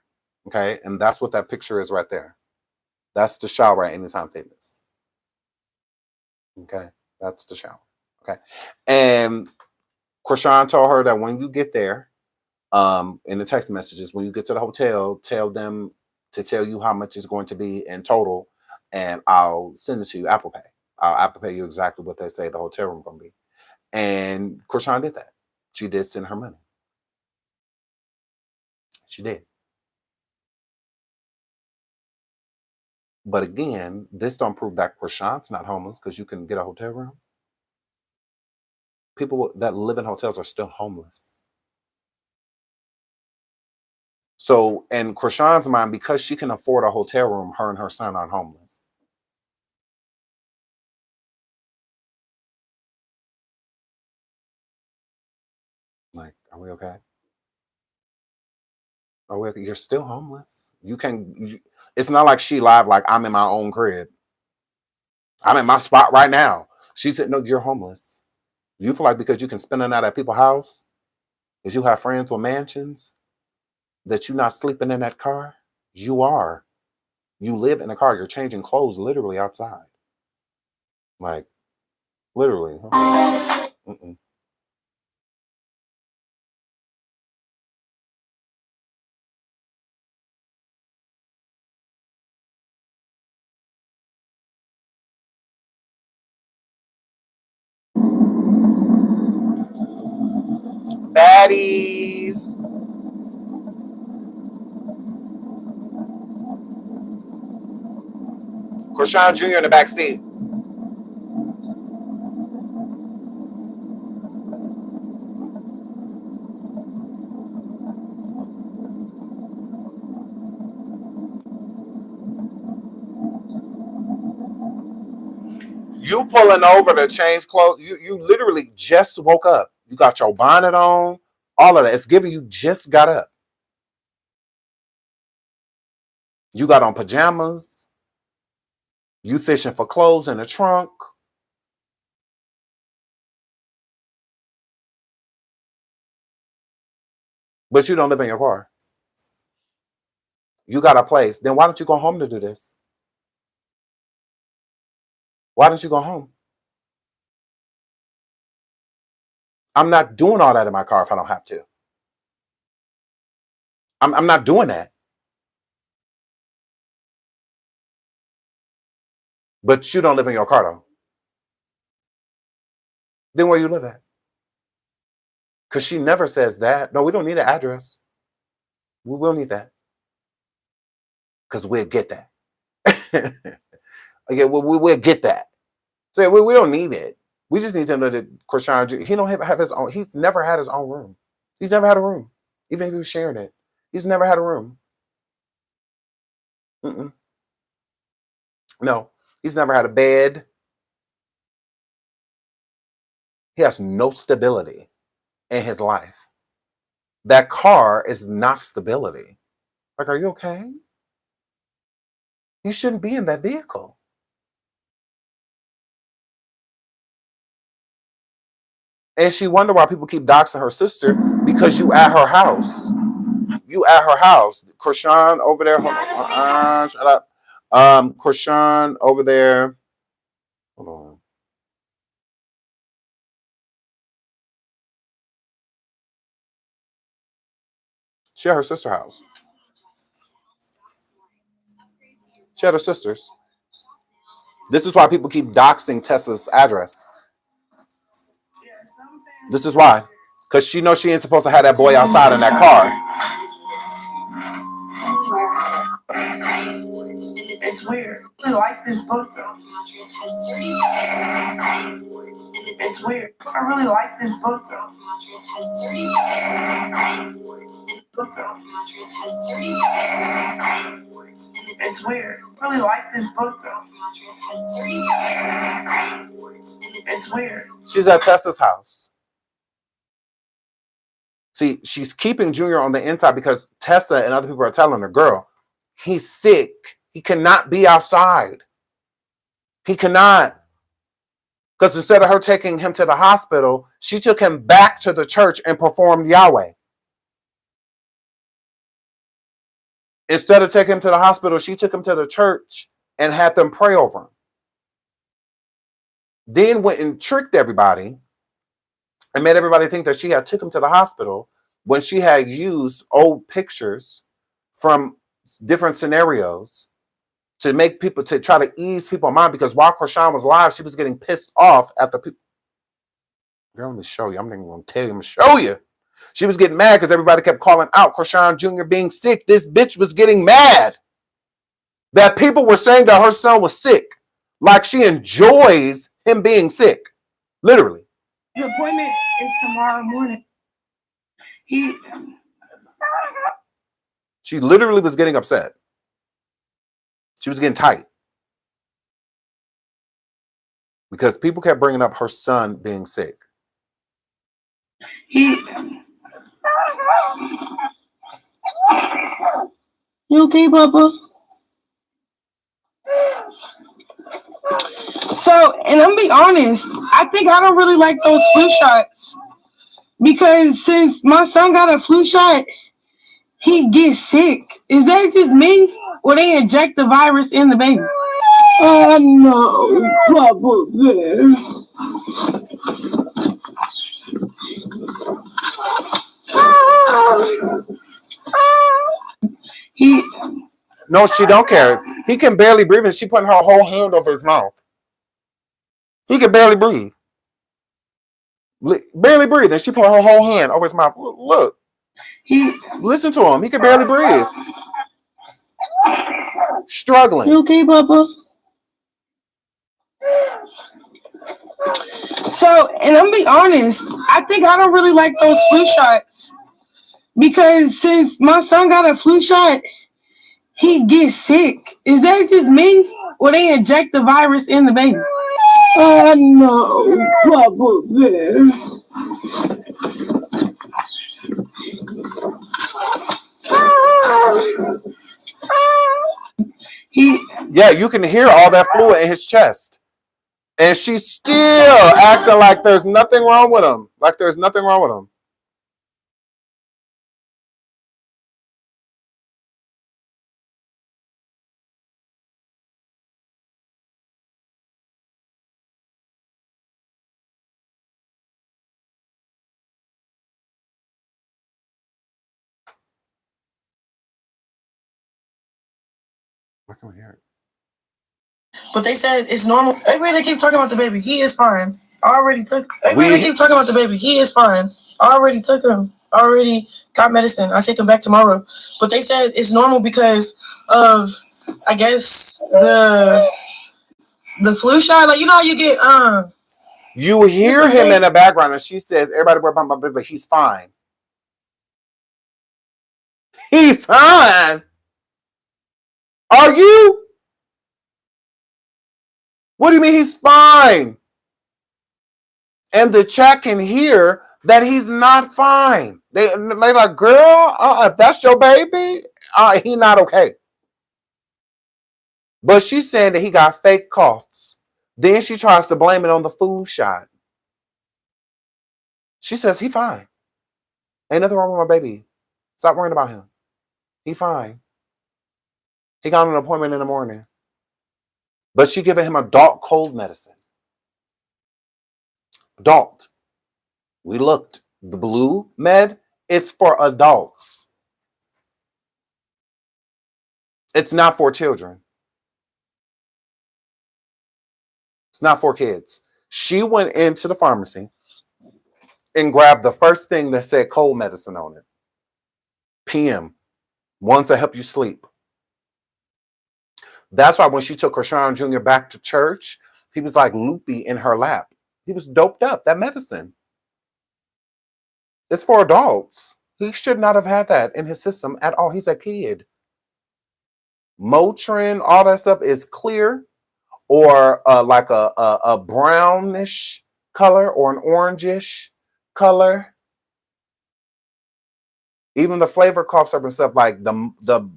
Okay, and that's what that picture is right there. That's the shower at Anytime Fitness. Okay, that's the shower. Okay, and Chrisean told her that when you get there, in the text messages, when you get to the hotel, tell them to tell you how much it's going to be in total, and I'll send it to you Apple Pay. I'll Apple Pay you exactly what they say the hotel room going to be. And Chrisean did that. She did send her money. She did. But again, this don't prove that Chrisean's not homeless, because you can get a hotel room. People that live in hotels are still homeless. So, in Chrisean's mind, because she can afford a hotel room, her and her son aren't homeless. Like, are we okay? Are we okay? You're still homeless. It's not like she live like I'm in my own crib. I'm in my spot right now. She said, no, you're homeless. You feel like because you can spend a night at people's house, because you have friends with mansions, that you're not sleeping in that car? You are. You live in a car. You're changing clothes literally outside. Like, literally. Mm-mm. Baddies. Chrisean Jr. in the back seat. You pulling over to change clothes. You literally just woke up. You got your bonnet on. All of that. It's giving you just got up. You got on pajamas. You fishing for clothes in the trunk. But you don't live in your car. You got a place. Then why don't you go home to do this? Why don't you go home? I'm not doing all that in my car if I don't have to. I'm not doing that. But you don't live in your car though. Then where you live at? Because she never says that. No, we don't need an address. We will need that. Because we'll get that. Okay, we'll get that. So yeah, we don't need it. We just need to know that Chrisean, he don't have his own. He's never had his own room. He's never had a room. Even if he was sharing it. He's never had a room. Mm-mm. No, he's never had a bed. He has no stability in his life. That car is not stability. Like, are you okay? You shouldn't be in that vehicle. And she wonder why people keep doxing her sister because you at her house. You at her house. Chrisean over there. Hold on. Shut up. Chrisean over there. Hold on. She at her sister's house. She at her sister's. This is why people keep doxing Tessa's address. This is why. Because she knows she ain't supposed to have that boy outside in that car. It's weird. I really like this book though. It's weird. I really like this book though. It's weird. I really like this book though. It's weird. She's at Tessa's house. See, she's keeping Junior on the inside because Tessa and other people are telling her, girl, he's sick. He cannot be outside. He cannot. Because instead of her taking him to the hospital, she took him back to the church and performed Yahweh. Instead of taking him to the hospital, she took him to the church and had them pray over him. Then went and tricked everybody and made everybody think that she had took him to the hospital when she had used old pictures from different scenarios to make people, to try to ease people's mind, because while Chrisean was live, she was getting pissed off at the people. Girl, let me show you. I'm not even going to tell you. I'm going to show you. She was getting mad because everybody kept calling out Chrisean Jr. being sick. This bitch was getting mad that people were saying that her son was sick. Like she enjoys him being sick. Literally. The appointment is tomorrow morning. She literally was getting upset. She was getting tight. Because people kept bringing up her son being sick. You okay, Papa? So, and I'm being honest, I think I don't really like those flu shots because since my son got a flu shot, he gets sick. Is that just me? Or they inject the virus in the baby? Oh no, Papa Bear. He No, she don't care. He can barely breathe, and she putting her whole hand over his mouth. He can barely breathe. Barely breathe, and she put her whole hand over his mouth. Look. Listen to him. He can barely breathe. Struggling. You okay, Papa? So, and I'm be honest, I think I don't really like those flu shots because since my son got a flu shot, he gets sick. Is that just me? Or they inject the virus in the baby? Oh no, Papa Bear. Yeah, you can hear all that fluid in his chest. And she's still acting like there's nothing wrong with him. Like there's nothing wrong with him. I can hear it. But they said it's normal. Everybody keep talking about the baby. He is fine. I already took. Everybody keep talking about the baby. He is fine. I already took him. I already got medicine. I take him back tomorrow. But they said it's normal because of, I guess, the flu shot. Like, you know how you get You hear him in the background, and she says, "Everybody worry about my baby, but he's fine. He's fine. Are you? What do you mean he's fine?" And the chat can hear that he's not fine. They like, girl, if that's your baby, he not okay. But she's saying that he got fake coughs. Then she tries to blame it on the flu shot. She says he fine. Ain't nothing wrong with my baby. Stop worrying about him. He fine. He got an appointment in the morning. But she giving him adult cold medicine. Adult. We looked. The blue med, it's for adults. It's not for children. It's not for kids. She went into the pharmacy and grabbed the first thing that said cold medicine on it. PM. Ones that help you sleep. That's why when she took Chrisean Jr. back to church, he was like loopy in her lap. He was doped up. That medicine. It's for adults. He should not have had that in his system at all. He's a kid. Motrin, all that stuff is clear or like a brownish color or an orangish color. Even the flavor cough syrup and stuff like the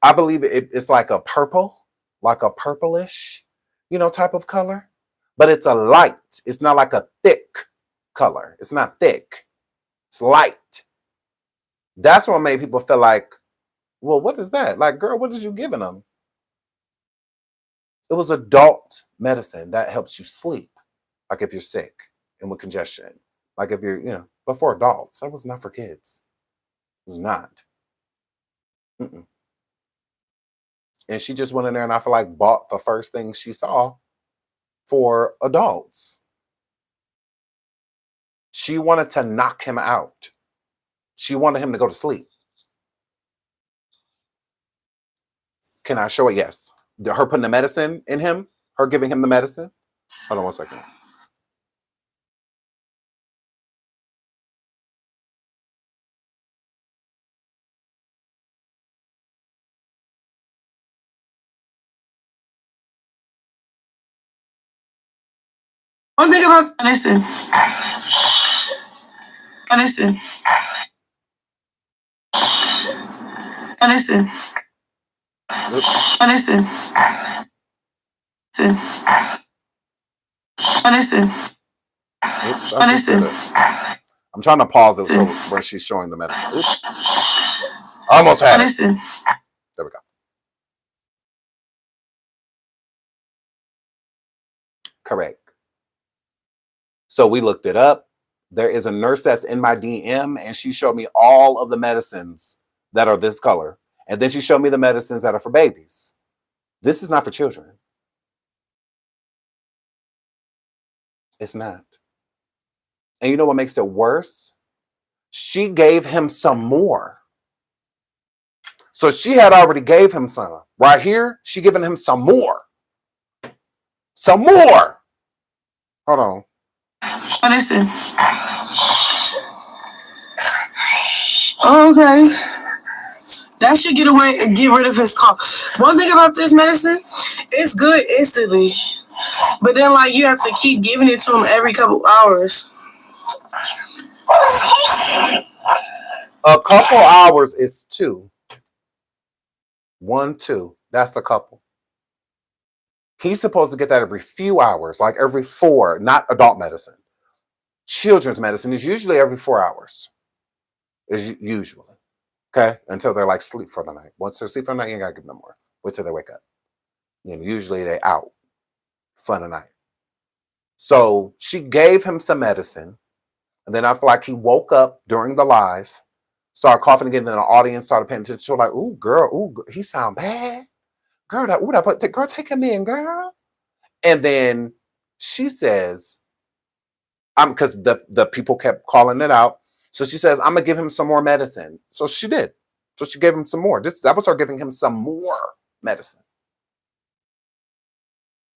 I believe it's like a purple, like a purplish, type of color. But it's a light. It's not like a thick color. It's not thick. It's light. That's what made people feel like, well, what is that? Like, girl, what is you giving them? It was adult medicine that helps you sleep. Like if you're sick and with congestion. Like if you're, but for adults. That was not for kids. It was not. Mm-mm. And she just went in there and I feel like bought the first thing she saw for adults. She wanted to knock him out. She wanted him to go to sleep. Can I show it? Yes. Her putting the medicine in him, her giving him the medicine. Hold on 1 second. One thing about listen. Listen. Listen. Listen. Listen. Listen. Oops, I just did it. I'm trying to pause it so where she's showing the medicine. Oops. I almost had it. There we go. Correct. So we looked it up. There is a nurse that's in my DM, and she showed me all of the medicines that are this color. And then she showed me the medicines that are for babies. This is not for children. It's not. And you know what makes it worse? She gave him some more. So she had already gave him some. Right here, she giving him some more. Some more. Hold on. Listen. Okay. That should get away and get rid of his cough. One thing about this medicine, it's good instantly. But then, like, you have to keep giving it to him every couple hours. A couple hours is 2. 1, 2. That's a couple. He's supposed to get that every few hours, like every 4, not adult medicine. Children's medicine is usually every 4 hours. Is usually. Okay? Until they're like sleep for the night. Once they're sleep for the night, you ain't got to give them more. Wait till they wake up. You know, usually they out for the night. So she gave him some medicine. And then I feel like he woke up during the live, started coughing again. Then the audience started paying attention. So like, ooh, girl, he sound bad. Girl, girl, take him in, girl. And then she says, because the people kept calling it out. So she says, I'm gonna give him some more medicine. So she did. So she gave him some more. That was her giving him some more medicine.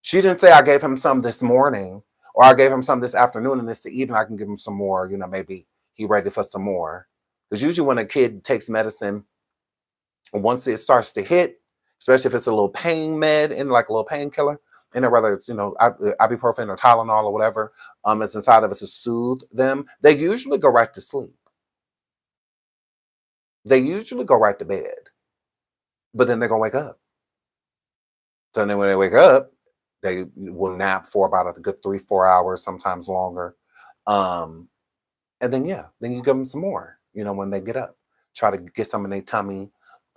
She didn't say I gave him some this morning or I gave him some this afternoon and this evening I can give him some more. You know, maybe he ready for some more. Because usually when a kid takes medicine, once it starts to hit, especially if it's a little pain med and like a little painkiller, and whether it's, you know, ibuprofen or Tylenol or whatever, it's inside of it to soothe them, they usually go right to sleep. They usually go right to bed. But then they're gonna wake up. So then when they wake up, they will nap for about a good 3-4 hours, sometimes longer. And then then you give them some more, you know, when they get up. Try to get some in their tummy.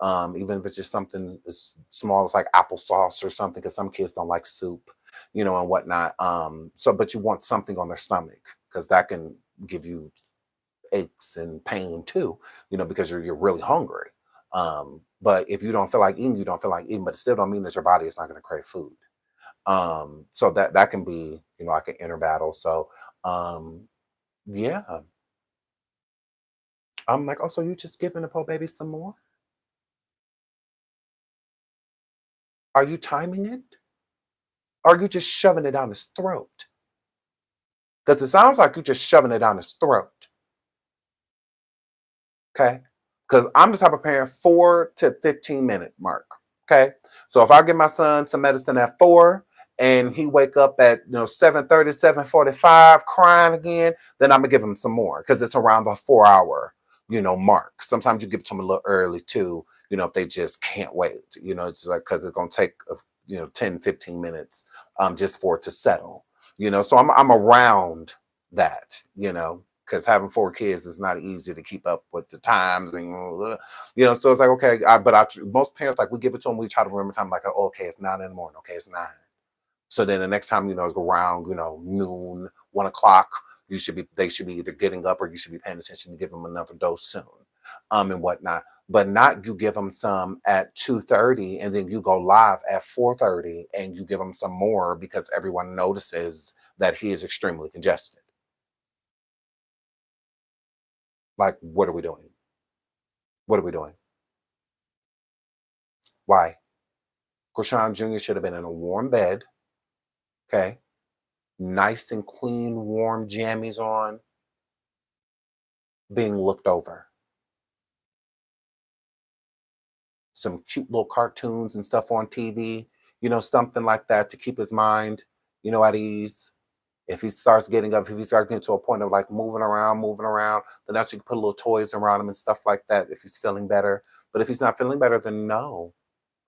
Even if it's just something as small as like applesauce or something, because some kids don't like soup, you know, and whatnot. But you want something on their stomach because that can give you aches and pain too, you know, because you're really hungry. But if you don't feel like eating, you don't feel like eating, but it still don't mean that your body is not going to crave food. So that can be, you know, like an inner battle. So yeah. I'm like, oh, so you just giving the poor baby some more? Are you timing it? Or are you just shoving it down his throat? Because it sounds like you're just shoving it down his throat. Okay? Because I'm the type of parent 4 to 15 minute mark. Okay? So if I give my son some medicine at 4 and he wake up at 7:30, 7:45 crying again, then I'm gonna give him some more because it's around the 4 hour mark. Sometimes you give it to them a little early too, if they just can't wait. It's like because it's gonna take 10, 15 minutes just for it to settle. So I'm around that, because having 4 kids is not easy to keep up with the times and so it's like, okay, most parents, like, we give it to them, we try to remember time, like, oh, okay, it's 9 in the morning, okay, it's 9. So then the next time, it's around, noon, 1 o'clock, they should be either getting up or you should be paying attention to give them another dose soon, and whatnot. But not you give them some at 2:30 and then you go live at 4:30 and you give them some more because everyone notices that he is extremely congested. Like, what are we doing? What are we doing? Why? Chrisean Jr. should have been in a warm bed, okay? Nice and clean, warm jammies on, being looked over. Some cute little cartoons and stuff on TV, something like that to keep his mind, at ease. If he starts getting up, if he starts getting to a point of like moving around, then that's when you can put little toys around him and stuff like that if he's feeling better. But if he's not feeling better, then no.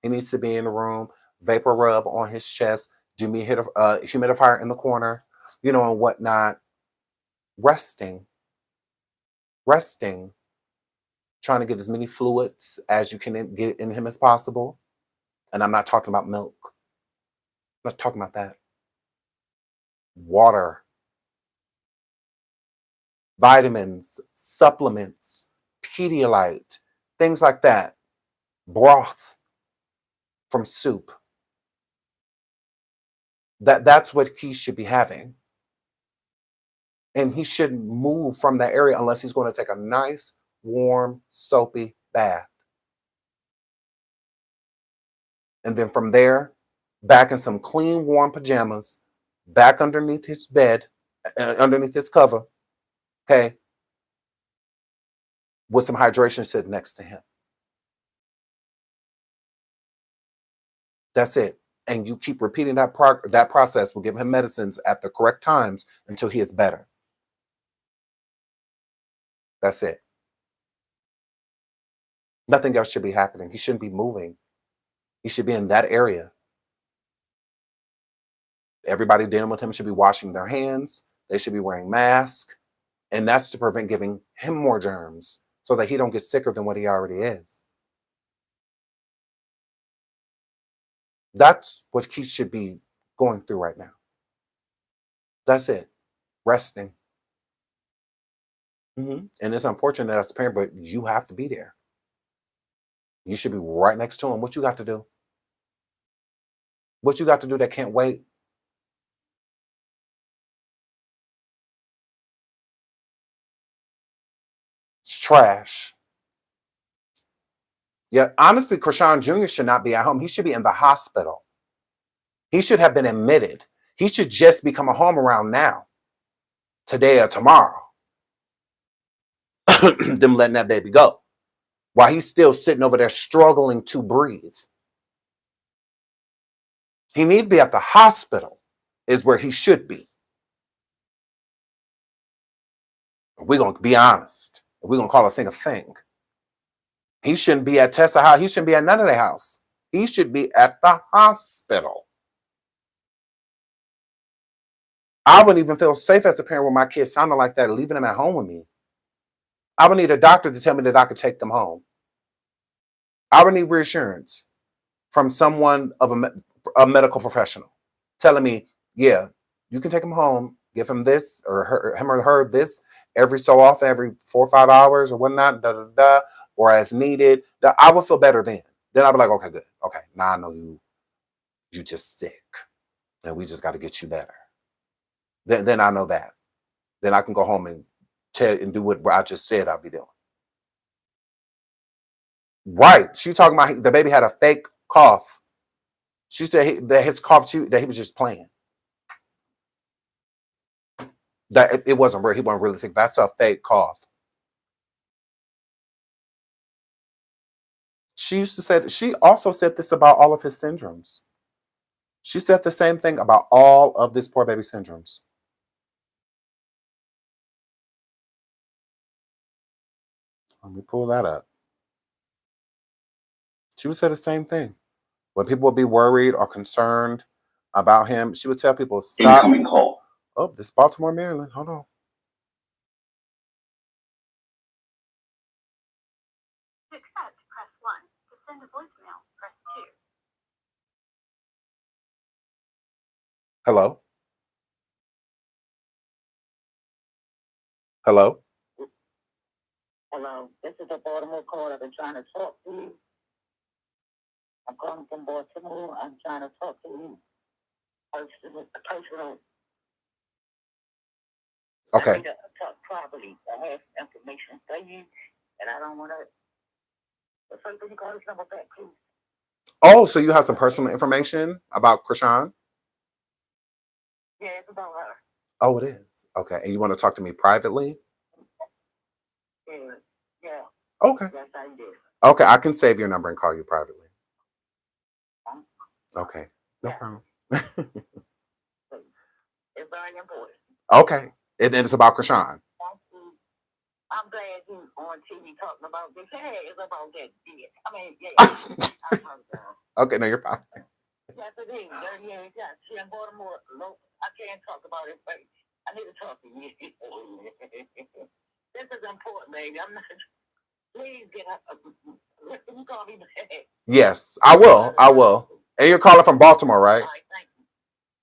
He needs to be in the room, vapor rub on his chest, do me a humidifier in the corner, and whatnot, resting, trying to get as many fluids as you can get in him as possible. And I'm not talking about milk. I'm not talking about that. Water, vitamins, supplements, Pedialyte, things like that. Broth from soup. That's what he should be having. And he shouldn't move from that area unless he's going to take a nice, warm, soapy bath. And then from there, back in some clean, warm pajamas, back underneath his bed, underneath his cover, okay, with some hydration sitting next to him. That's it. And you keep repeating that process. We'll give him medicines at the correct times until he is better. That's it. Nothing else should be happening. He shouldn't be moving. He should be in that area. Everybody dealing with him should be washing their hands. They should be wearing masks. And that's to prevent giving him more germs so that he don't get sicker than what he already is. That's what he should be going through right now. That's it. Resting. And it's unfortunate as a parent, but you have to be there. You should be right next to him. What you got to do? What you got to do that can't wait? It's trash. Yeah, honestly, Chrisean Jr. should not be at home. He should be in the hospital. He should have been admitted. He should just be coming home around now, today or tomorrow. Them letting that baby go while he's still sitting over there struggling to breathe. He need to be at the hospital is where he should be. We're going to be honest. We're going to call a thing a thing. He shouldn't be at Tessa house. He shouldn't be at none of their house. He should be at the hospital. I wouldn't even feel safe as a parent when my kids sounded like that, leaving them at home with me. I would need a doctor to tell me that I could take them home. I would need reassurance from someone of a medical professional telling me, yeah, you can take him home, give him this or him or her this every so often, every 4 or 5 hours or whatnot, or as needed. I would feel better then. Then I'd be like, okay, good. Okay, now I know you just sick and we just got to get you better. Then I know that. Then I can go home and do what I just said I'll be doing. Right. She talking about the baby had a fake cough. She said that his cough that he was just playing. That it wasn't real. He wasn't really sick. That's a fake cough. She also said this about all of his syndromes. She said the same thing about all of this poor baby syndromes. Let me pull that up. She would say the same thing. When people would be worried or concerned about him, she would tell people, stop. Incoming call. Oh, this Baltimore, Maryland. Hold on. To accept, press 1. To send a voicemail, press 2. Hello? Hello? Hello, this is the Baltimore call. I've been trying to talk to you. I'm calling from Baltimore. I'm trying to talk to you. Personal. Okay. I need to talk properly. I have information for you, and I don't want to. So can you call this number back, please? Oh, so you have some personal information about Chrisean? Yeah, it's about her. Oh, it is. Okay. And you want to talk to me privately? Yeah. Okay. Yes, I did. Okay, I can save your number and call you privately. Okay. No problem. It's very important. Okay. And it's about Chrisean. I'm glad you on TV talking about this. Hey, it's about that bitch. I mean, yeah. Okay, no, you're fine. Yes, it is. Yeah. She in Baltimore. I can't talk about it, but I need to talk to you. This is important, baby. I'm not. Please get up. Listen, you call me back. Yes, I will. I will. And you're calling from Baltimore, right? All right, thank you.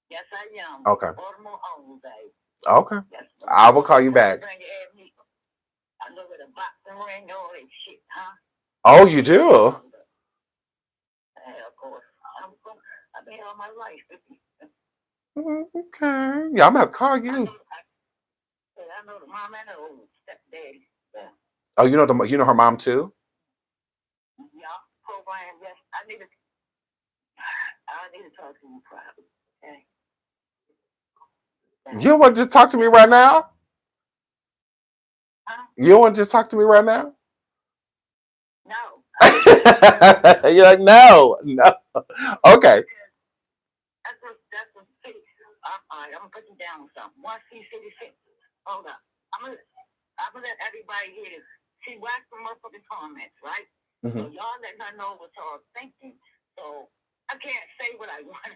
Yes, I am. Okay. Baltimore home, baby. Okay. Yes, I will call you back. I know where the boxing ring, all that shit, huh? Oh, you do? Yeah, of course. I've been here all my life. Okay. Yeah, I'm gonna have to call you. I know the mom and the old stepdaddy. Yeah. Oh, you know her mom too? Yeah, program. Yes, I need to talk to you privately. Okay. You don't want to just talk to me right now? Huh? You don't want to just talk to me right now? No. You're like, no. Okay. That's a fix. I'm gonna put you down with something. 1C66. Hold up. I'm gonna let everybody hear this. See, watch the motherfucking comments, right? So y'all let her know what y'all thinking. So I can't say what I want.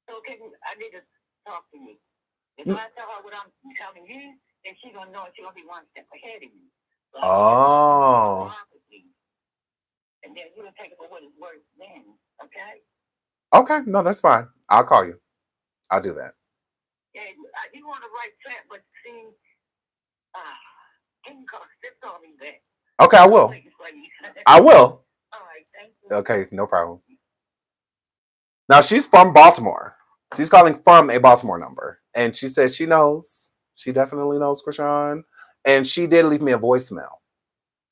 So I need to talk to you. If I tell her what I'm telling you, then she's gonna know she's gonna be one step ahead of you. So Oh. And then you'll take it for what it's worth then, okay? Okay, no, that's fine. I'll call you. I'll do that. Yeah, you on the right track, but see, you can call me back. Okay, I will. I will. All right, thank you. Okay, no problem. Now she's from Baltimore. She's calling from a Baltimore number. And she said she knows. She definitely knows Chrisean. And she did leave me a voicemail.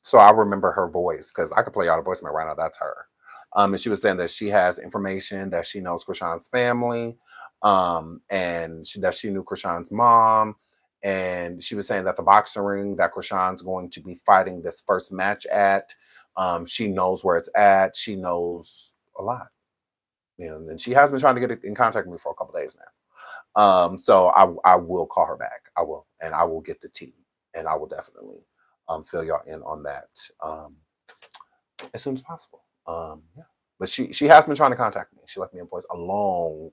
So I remember her voice because I could play out a voicemail right now. That's her. And she was saying that she has information that she knows Chrisean's family, and that she knew Chrisean's mom. And she was saying that the boxing ring that Chrisean's going to be fighting this first match at, she knows where it's at. She knows a lot. And she has been trying to get in contact with me for a couple days now. So I will call her back. I will, and I will get the tea, and I will definitely fill y'all in on that as soon as possible. Yeah. But she has been trying to contact me. She left me a voice a long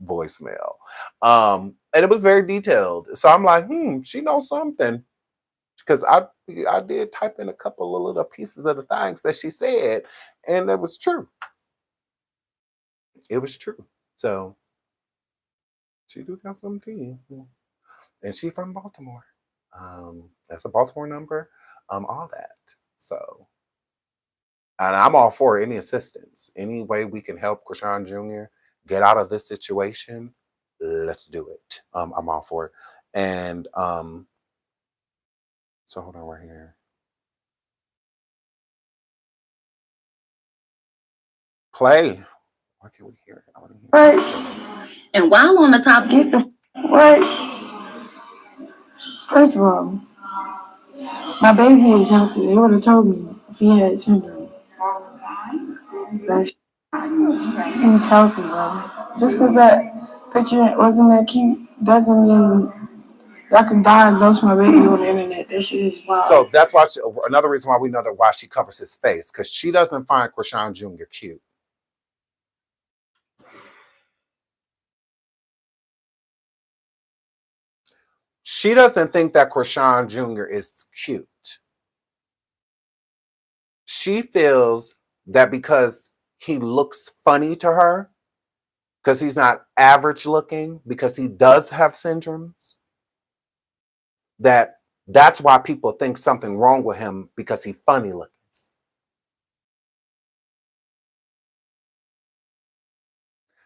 voicemail. And it was very detailed. So I'm like, she knows something. Because I did type in a couple of little pieces of the things that she said, and it was true. It was true. So she do got some tea. And she from Baltimore. That's a Baltimore number. All that. So, and I'm all for any assistance. Any way we can help Chrisean Jr. get out of this situation, let's do it. I'm all for it. And so hold on right here. Play. Why can't we hear it? I want to hear Right. And while on the topic, what? First of all, my baby is healthy. They would have told me if he had syndrome. That he was healthy, bro. Just because that picture wasn't that cute doesn't mean I can diagnose my baby on the internet. That shit is wild. So that's why another reason why we know that why she covers his face, because she doesn't find Chrisean Jr. cute. She doesn't think that Chrisean Jr. is cute. She feels that because he looks funny to her, because he's not average looking, because he does have syndromes, that's why people think something wrong with him because he's funny looking.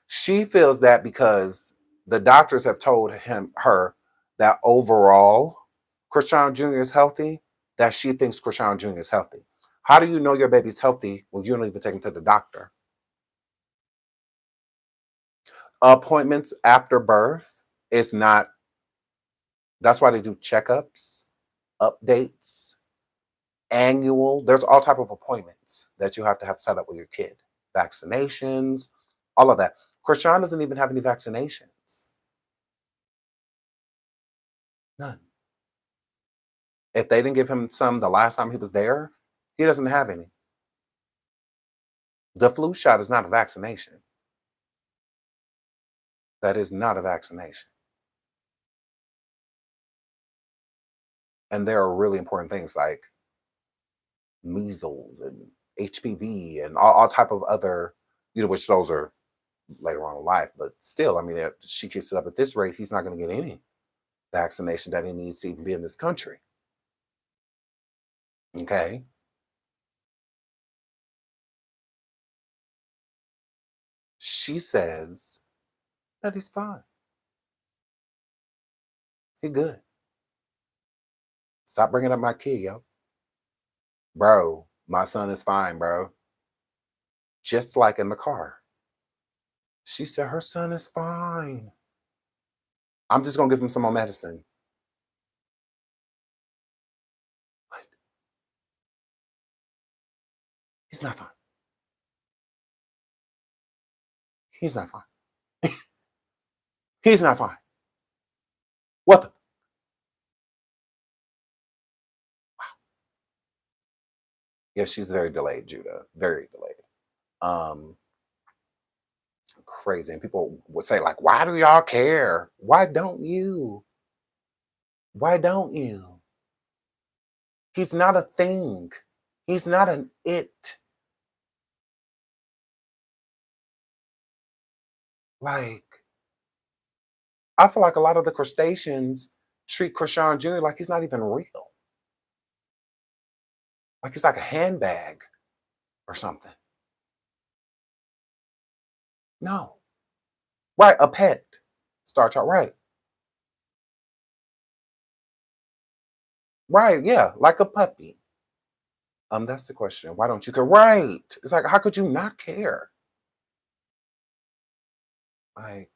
She feels that because the doctors have told her that overall Chrisean Jr. is healthy, that she thinks Chrisean Jr. is healthy. How do you know your baby's healthy when you don't even take him to the doctor? Appointments after birth is not, that's why they do checkups, updates, annual. There's all type of appointments that you have to have set up with your kid. Vaccinations, all of that. Chrisean doesn't even have any vaccinations. None. If they didn't give him some the last time he was there, he doesn't have any. The flu shot is not a vaccination. That is not a vaccination. And there are really important things like measles and HPV and all type of other, which those are later on in life. But still, I mean, if she keeps it up at this rate, he's not going to get any vaccination that he needs to even be in this country. Okay. She says that he's fine. He good. Stop bringing up my kid, yo. Bro, my son is fine, bro. Just like in the car. She said her son is fine. I'm just going to give him some more medicine. What? He's not fine. He's not fine. He's not fine. What the? Wow. Yeah, she's very delayed, Judah. Very delayed. Crazy. And people would say, like, why do y'all care? Why don't you? Why don't you? He's not a thing. He's not an it. Like, I feel like a lot of the crustaceans treat Chrisean Jr. like he's not even real. Like he's like a handbag or something. No. Right, a pet. Star Trek, right. Right, yeah, like a puppy. That's the question. Why don't you care? Right. It's like, how could you not care? Like,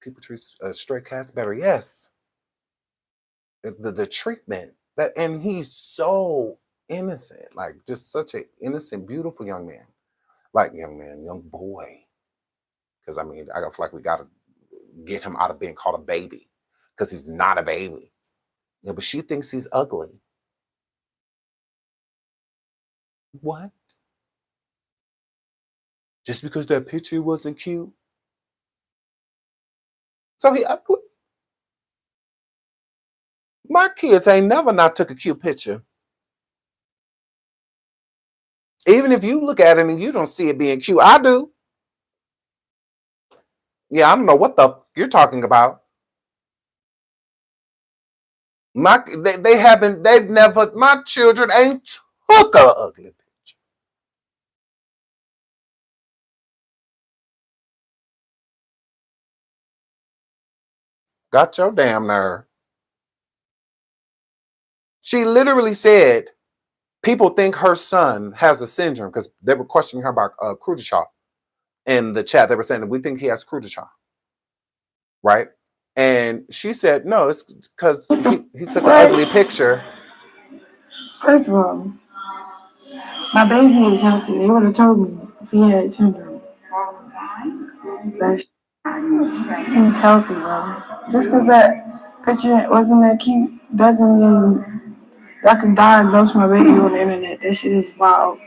people treat stray cats better. Yes. The treatment that, and he's so innocent, like just such an innocent, beautiful young man. Like young boy. Because I mean, I feel like we gotta get him out of being called a baby. Because he's not a baby. Yeah, but she thinks he's ugly. What? Just because that picture wasn't cute? So he ugly? My kids ain't never not took a cute picture. Even if you look at it and you don't see it being cute, I do. Yeah, I don't know what the you're talking about. They've never, my children ain't took a ugly picture. Got your damn nerve. She literally said, people think her son has a syndrome because they were questioning her about Crudeshaw in the chat. They were saying that we think he has Crudeshaw, right? And she said, no, it's because he took an ugly picture. First of all, my baby is healthy. They would have told me if he had syndrome. That he's healthy, bro. Just because that picture wasn't that cute doesn't mean y'all can diagnose my baby on the internet. That shit is wild.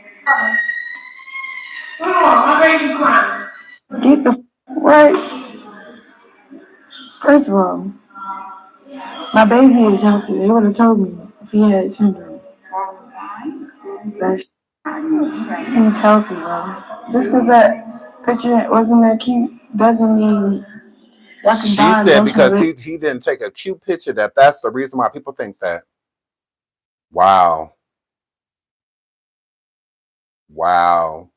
Oh, my baby crying. Get the right. First of all, my baby is healthy. They would have told me if he had syndrome. That he's healthy, bro. Just because that picture wasn't that cute doesn't mean y'all can She diagnose said my because baby. he didn't take a cute picture, that's the reason why people think that. Wow. Wow.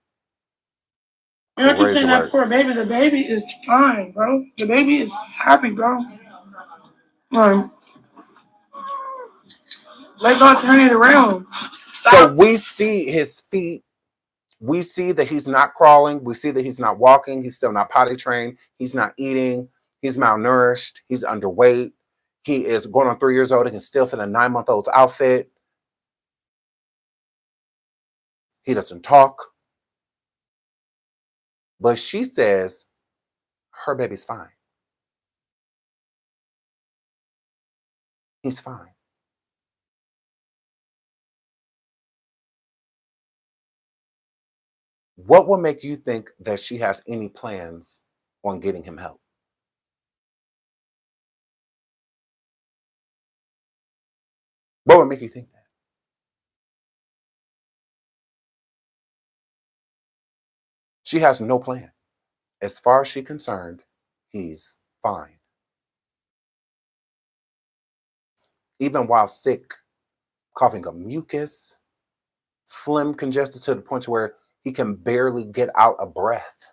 You know, keep saying that poor baby. The baby is fine, bro. The baby is happy, bro. Let God turn it around. So we see his feet. We see that he's not crawling. We see that he's not walking. He's still not potty trained. He's not eating. He's malnourished. He's underweight. He is going on 3 years old and can still fit a 9-month-old's outfit. He doesn't talk. But she says her baby's fine. He's fine. What would make you think that she has any plans on getting him help? What would make you think that? She has no plan. As far as she's concerned, he's fine. Even while sick, coughing up mucus, phlegm congested to the point where he can barely get out a breath.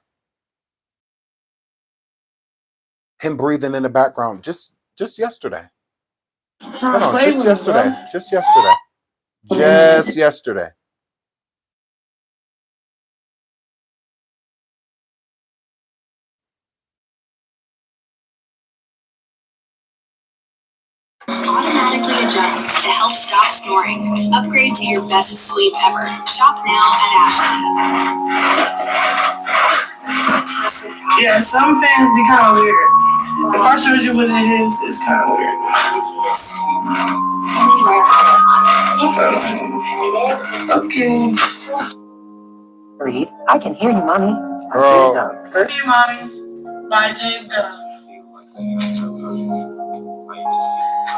Him breathing in the background just yesterday. Hold on, just yesterday. Just yesterday. Just yesterday. Automatically adjusts to help stop snoring. Upgrade to your best sleep ever. Shop now at Ashley. Yeah, some fans be kind of weird. If I showed you what it is, it's kind of weird. Okay. Read. I can hear you, Mommy. Girl. Hear you, Mommy. By James Dunn.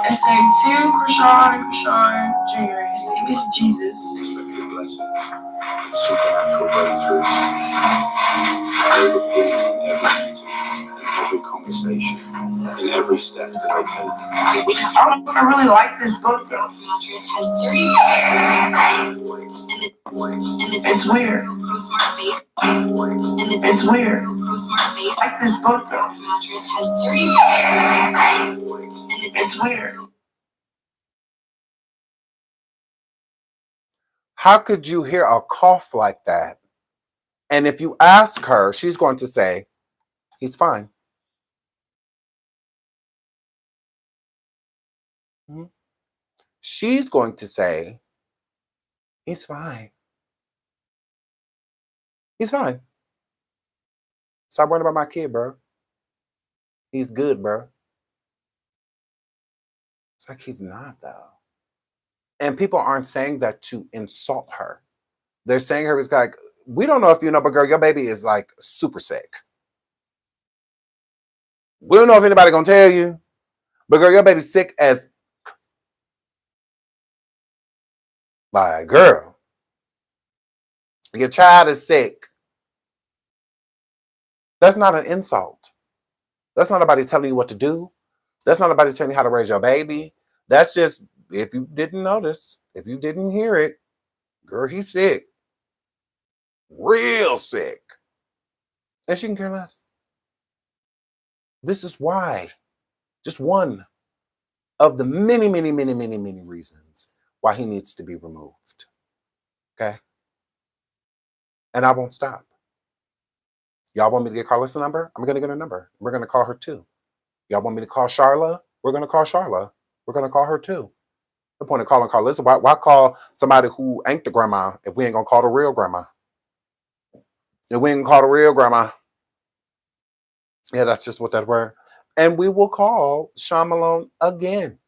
It say to Chrisean and Chrisean Jr. His name is Jesus. Expected blessings and supernatural breakthroughs. Pray before me in every meeting, in every conversation, in every step that I take. I really like this book though. Mattress has 30 It's weird. It's weird. I like this book though. Mattress has 30 It's weird. How could you hear a cough like that? And if you ask her, she's going to say, he's fine. Mm-hmm. She's going to say, he's fine. He's fine. Stop worrying about my kid, bro. He's good, bro. It's like he's not, though. And people aren't saying that to insult her. They're saying her, it's like, we don't know if you know, but girl, your baby is like super sick. We don't know if anybody gonna tell you, but girl, your baby's sick as by girl. Your child is sick. That's not an insult. That's not nobody telling you what to do. That's not nobody telling you how to raise your baby. That's just, if you didn't notice, if you didn't hear it, girl, he's sick. Real sick. And she can care less. This is why. Just one of the many, many, many, many, many reasons why he needs to be removed. Okay? And I won't stop. Y'all want me to get Carla's number? I'm going to get her number. We're going to call her too. Y'all want me to call Charla? We're going to call Charla. We're going to call her too. The point of calling Carlissa, why call somebody who ain't the grandma if we ain't going to call the real grandma? If we ain't call the real grandma. Yeah, that's just what that word. And we will call Sean Malone again.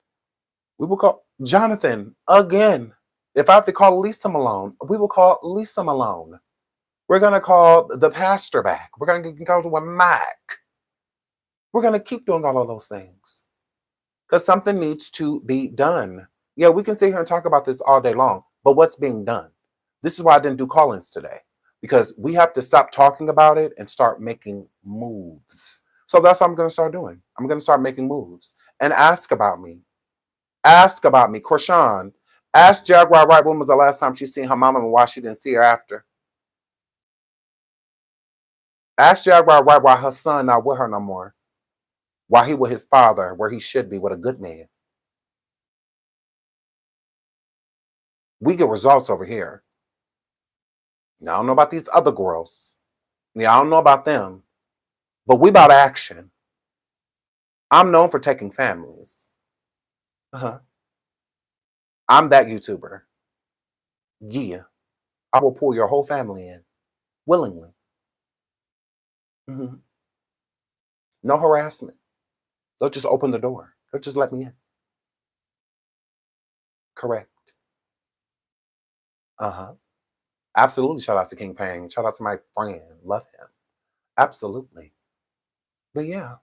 We will call Jonathan again. If I have to call Lisa Malone, we will call Lisa Malone. We're going to call the pastor back. We're going to go to a Mac. We're going to keep doing all of those things because something needs to be done. Yeah, we can sit here and talk about this all day long, but what's being done? This is why I didn't do call-ins today, because we have to stop talking about it and start making moves. So that's what I'm going to start doing. I'm going to start making moves and ask about me. Ask about me. Chrisean, ask Jaguar Wright when was the last time she seen her mama and why she didn't see her after. Ask Jaguar Wright why her son not with her no more. Why he with his father, where he should be, with a good man. We get results over here. Now, I don't know about these other girls. Yeah, I don't know about them. But we about action. I'm known for taking families. I'm that YouTuber. Yeah. I will pull your whole family in. Willingly. Mm-hmm. No harassment. They'll just open the door. They'll just let me in. Correct. Absolutely. Shout out to King Pang. Shout out to my friend. Love him. Absolutely. But yeah,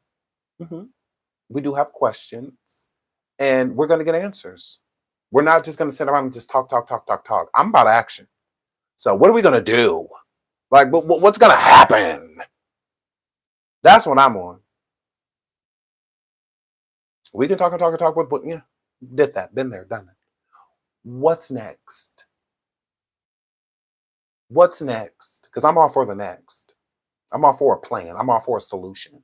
mhm. We do have questions and we're going to get answers. We're not just going to sit around and just talk, talk, talk, talk, talk. I'm about action. So what are we going to do? Like, what's going to happen? That's what I'm on. We can talk and talk and talk, but yeah, did that. Been there, done it. What's next? What's next? Because I'm all for the next. I'm all for a plan. I'm all for a solution.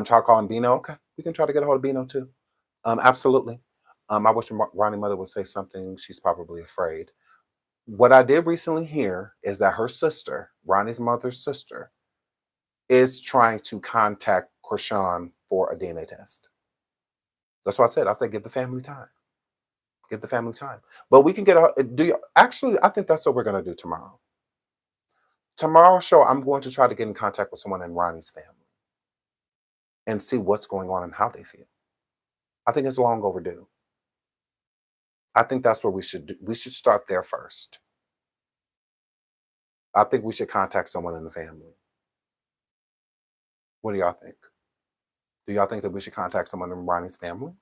Try calling Bino. Okay, we can try to get a hold of Bino too. Absolutely. I wish Ronnie's mother would say something. She's probably afraid. What I did recently hear is that her sister, Ronnie's mother's sister, is trying to contact Chrisean for a DNA test. That's what I said. I said, give the family time. Give the family time. But we can get a. Do you actually? I think that's what we're gonna do tomorrow. Tomorrow's show, I'm going to try to get in contact with someone in Ronnie's family and see what's going on and how they feel. I think it's long overdue. I think that's what we should do. We should start there first. I think we should contact someone in the family. What do y'all think? Do y'all think that we should contact someone in Ronnie's family?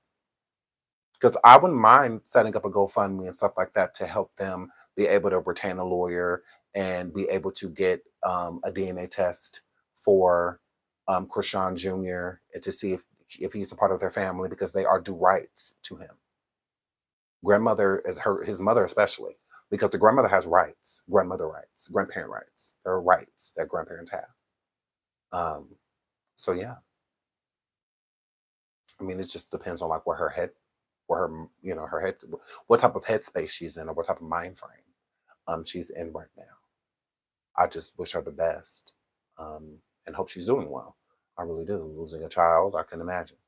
Because I wouldn't mind setting up a GoFundMe and stuff like that to help them be able to retain a lawyer and be able to get a DNA test for Chrisean Jr. and to see if he's a part of their family because they are due rights to him. Grandmother is his mother especially because the grandmother has rights, grandmother rights, grandparent rights. There are rights that grandparents have. So yeah, I mean, it just depends on like where her her head, what type of headspace she's in or what type of mind frame she's in right now. I just wish her the best and hope she's doing well. I really do. Losing a child, I can imagine.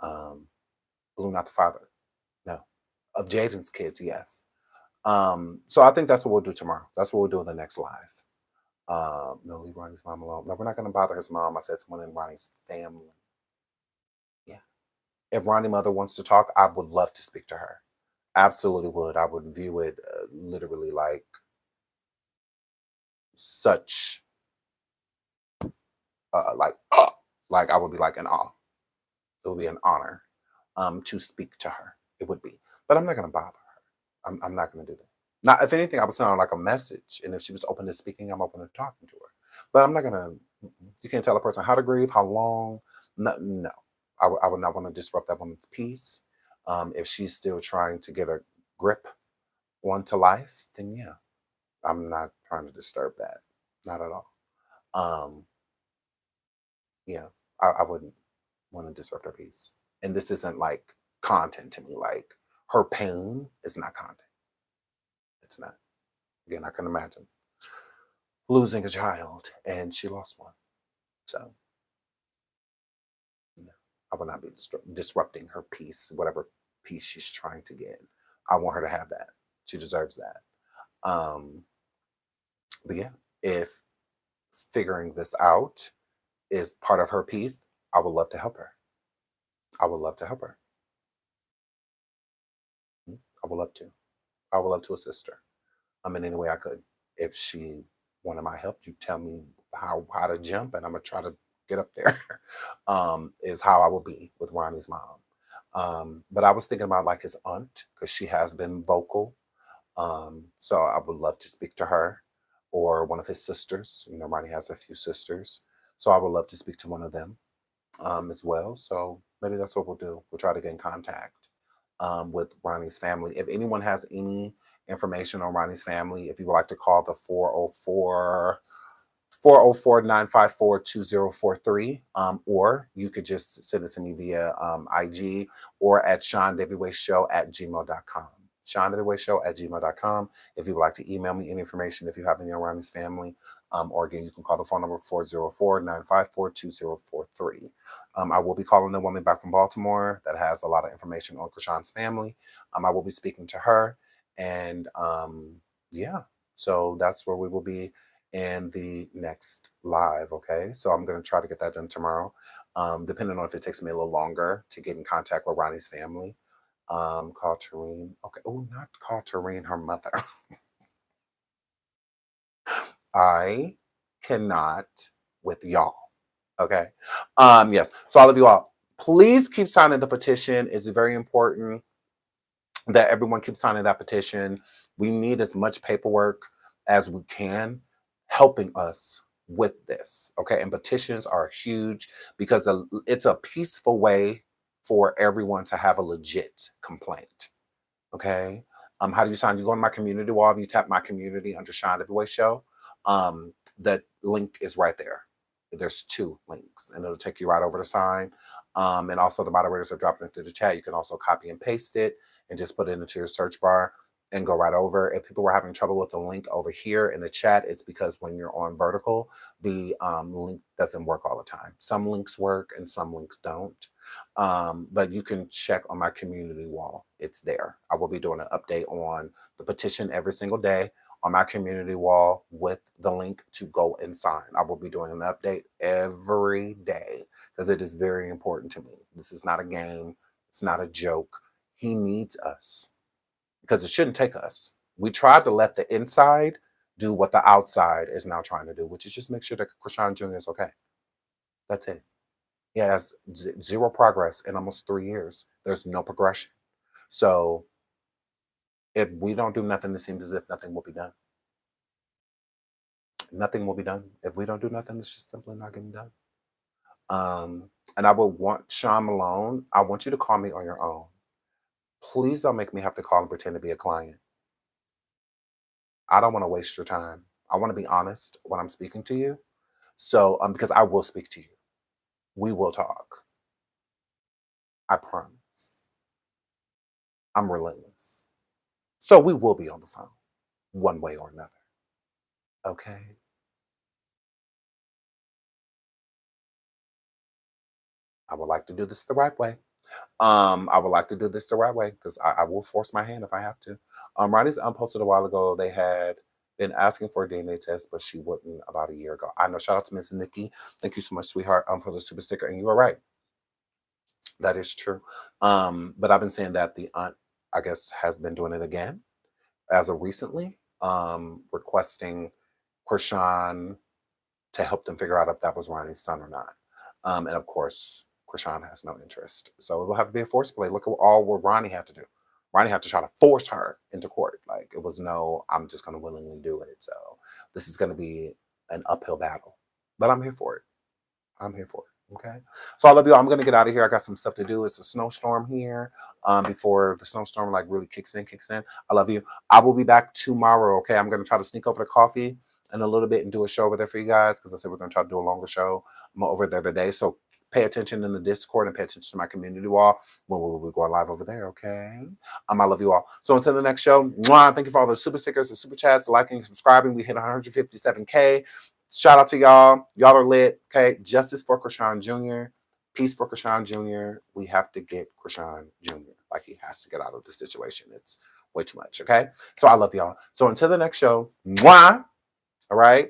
Blue, not the father, no. Of Jaden's kids, yes. So I think that's what we'll do tomorrow. That's what we'll do in the next live. No, leave Ronnie's mom alone. No, we're not going to bother his mom. I said someone in Ronnie's family. Yeah. If Ronnie's mother wants to talk, I would love to speak to her. Absolutely would. I would view it literally like such, like I would be like an awe. It would be an honor to speak to her. It would be. But I'm not going to bother her. I'm not going to do that. Now, if anything, I would send her like a message. And if she was open to speaking, I'm open to talking to her. But I'm not going to, you can't tell a person how to grieve, how long. No. I would not want to disrupt that woman's peace. If she's still trying to get a grip onto life, then yeah, I'm not trying to disturb that. Not at all. Yeah, I wouldn't want to disrupt her peace. And this isn't like content to me. Like her pain is not content. It's not. Again, I can imagine losing a child and she lost one. So no, I will not be disrupting her peace, whatever peace she's trying to get. I want her to have that. She deserves that. But yeah, if figuring this out is part of her peace, I would love to help her. I would love to help her. I would love to. I would love to assist her. In any way I could. If she wanted my help, you tell me how to jump, and I'm gonna try to get up there. Is how I will be with Ronnie's mom. But I was thinking about like his aunt because she has been vocal. So I would love to speak to her or one of his sisters. You know, Ronnie has a few sisters, so I would love to speak to one of them as well. So maybe that's what we'll do. We'll try to get in contact with Ronnie's family. If anyone has any information on Ronnie's family, if you would like to call the 404-954-2043, or you could just send it to me via IG or at SeanDavyWayShow@gmail.com. SeanDavyWayShow@gmail.com. If you would like to email me any information, if you have any on Ronnie's family, or again, you can call the phone number 404-954-2043. I will be calling the woman back from Baltimore that has a lot of information on Chrisean's family. I will be speaking to her, and yeah, so that's where we will be in the next live. Okay, so I'm going to try to get that done tomorrow, depending on if it takes me a little longer to get in contact with Ronnie's family. Call Tareen. Okay, oh, not call Tareen, her mother. I cannot with y'all. Okay. Yes. So all of you all, please keep signing the petition. It's very important that everyone keeps signing that petition. We need as much paperwork as we can helping us with this. Okay. And petitions are huge because it's a peaceful way for everyone to have a legit complaint. Okay. How do you sign? You go to my community wall. If you tap my community under Shine Everyway Show, the link is right there. There's 2 links, and it'll take you right over to sign. And also, the moderators are dropping it through the chat. You can also copy and paste it and just put it into your search bar and go right over. If people were having trouble with the link over here in the chat, it's because when you're on vertical, the link doesn't work all the time. Some links work and some links don't. But you can check on my community wall. It's there. I will be doing an update on the petition every single day on my community wall with the link to go and sign. I will be doing an update every day because it is very important to me. This is not a game. It's not a joke. He needs us because it shouldn't take us. We tried to let the inside do what the outside is now trying to do, which is just make sure that Chrisean Jr. is okay. That's it. He has 0 progress in almost 3 years. There's no progression. So if we don't do nothing, it seems as if nothing will be done. Nothing will be done. If we don't do nothing, it's just simply not getting done. And I would want Sean Malone, I want you to call me on your own. Please don't make me have to call and pretend to be a client. I don't want to waste your time. I want to be honest when I'm speaking to you. So, because I will speak to you. We will talk. I promise. I'm relentless. So we will be on the phone one way or another. Okay? I would like to do this the right way. I would like to do this the right way because I will force my hand if I have to. Ronnie's posted a while ago. They had been asking for a DNA test, but she wouldn't about a year ago. I know. Shout out to Miss Nikki. Thank you so much, sweetheart, for the super sticker. And you are right. That is true. But I've been saying that the aunt, I guess, has been doing it again as of recently, requesting Chrisean to help them figure out if that was Ronnie's son or not. And of course, Chrisean has no interest. So it will have to be a forced play. Look at all what Ronnie had to do. Ronnie had to try to force her into court. Like it was no, I'm just going to willingly do it. So this is going to be an uphill battle. But I'm here for it. I'm here for it. Okay. So I love you. I'm going to get out of here. I got some stuff to do. It's a snowstorm here. Before the snowstorm like really kicks in. I love you. I will be back tomorrow. Okay. I'm going to try to sneak over to coffee in a little bit and do a show over there for you guys because I said we're going to try to do a longer show. I'm over there today. So pay attention in the Discord and pay attention to my community wall when we'll be going live over there. Okay. I love you all. So until the next show, mwah, thank you for all the super stickers and super chats, liking, subscribing. We hit 157K. Shout out to y'all. Y'all are lit. Okay. Justice for Chrisean Jr. Peace for Chrisean Jr. We have to get Chrisean Jr. Like he has to get out of this situation. It's way too much. Okay. So I love y'all. So until the next show, mwah. All right.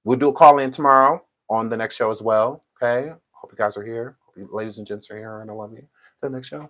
We'll do a call in tomorrow on the next show as well. Okay. Hope you guys are here. Hope you ladies and gents are here and I love you. Till the next show.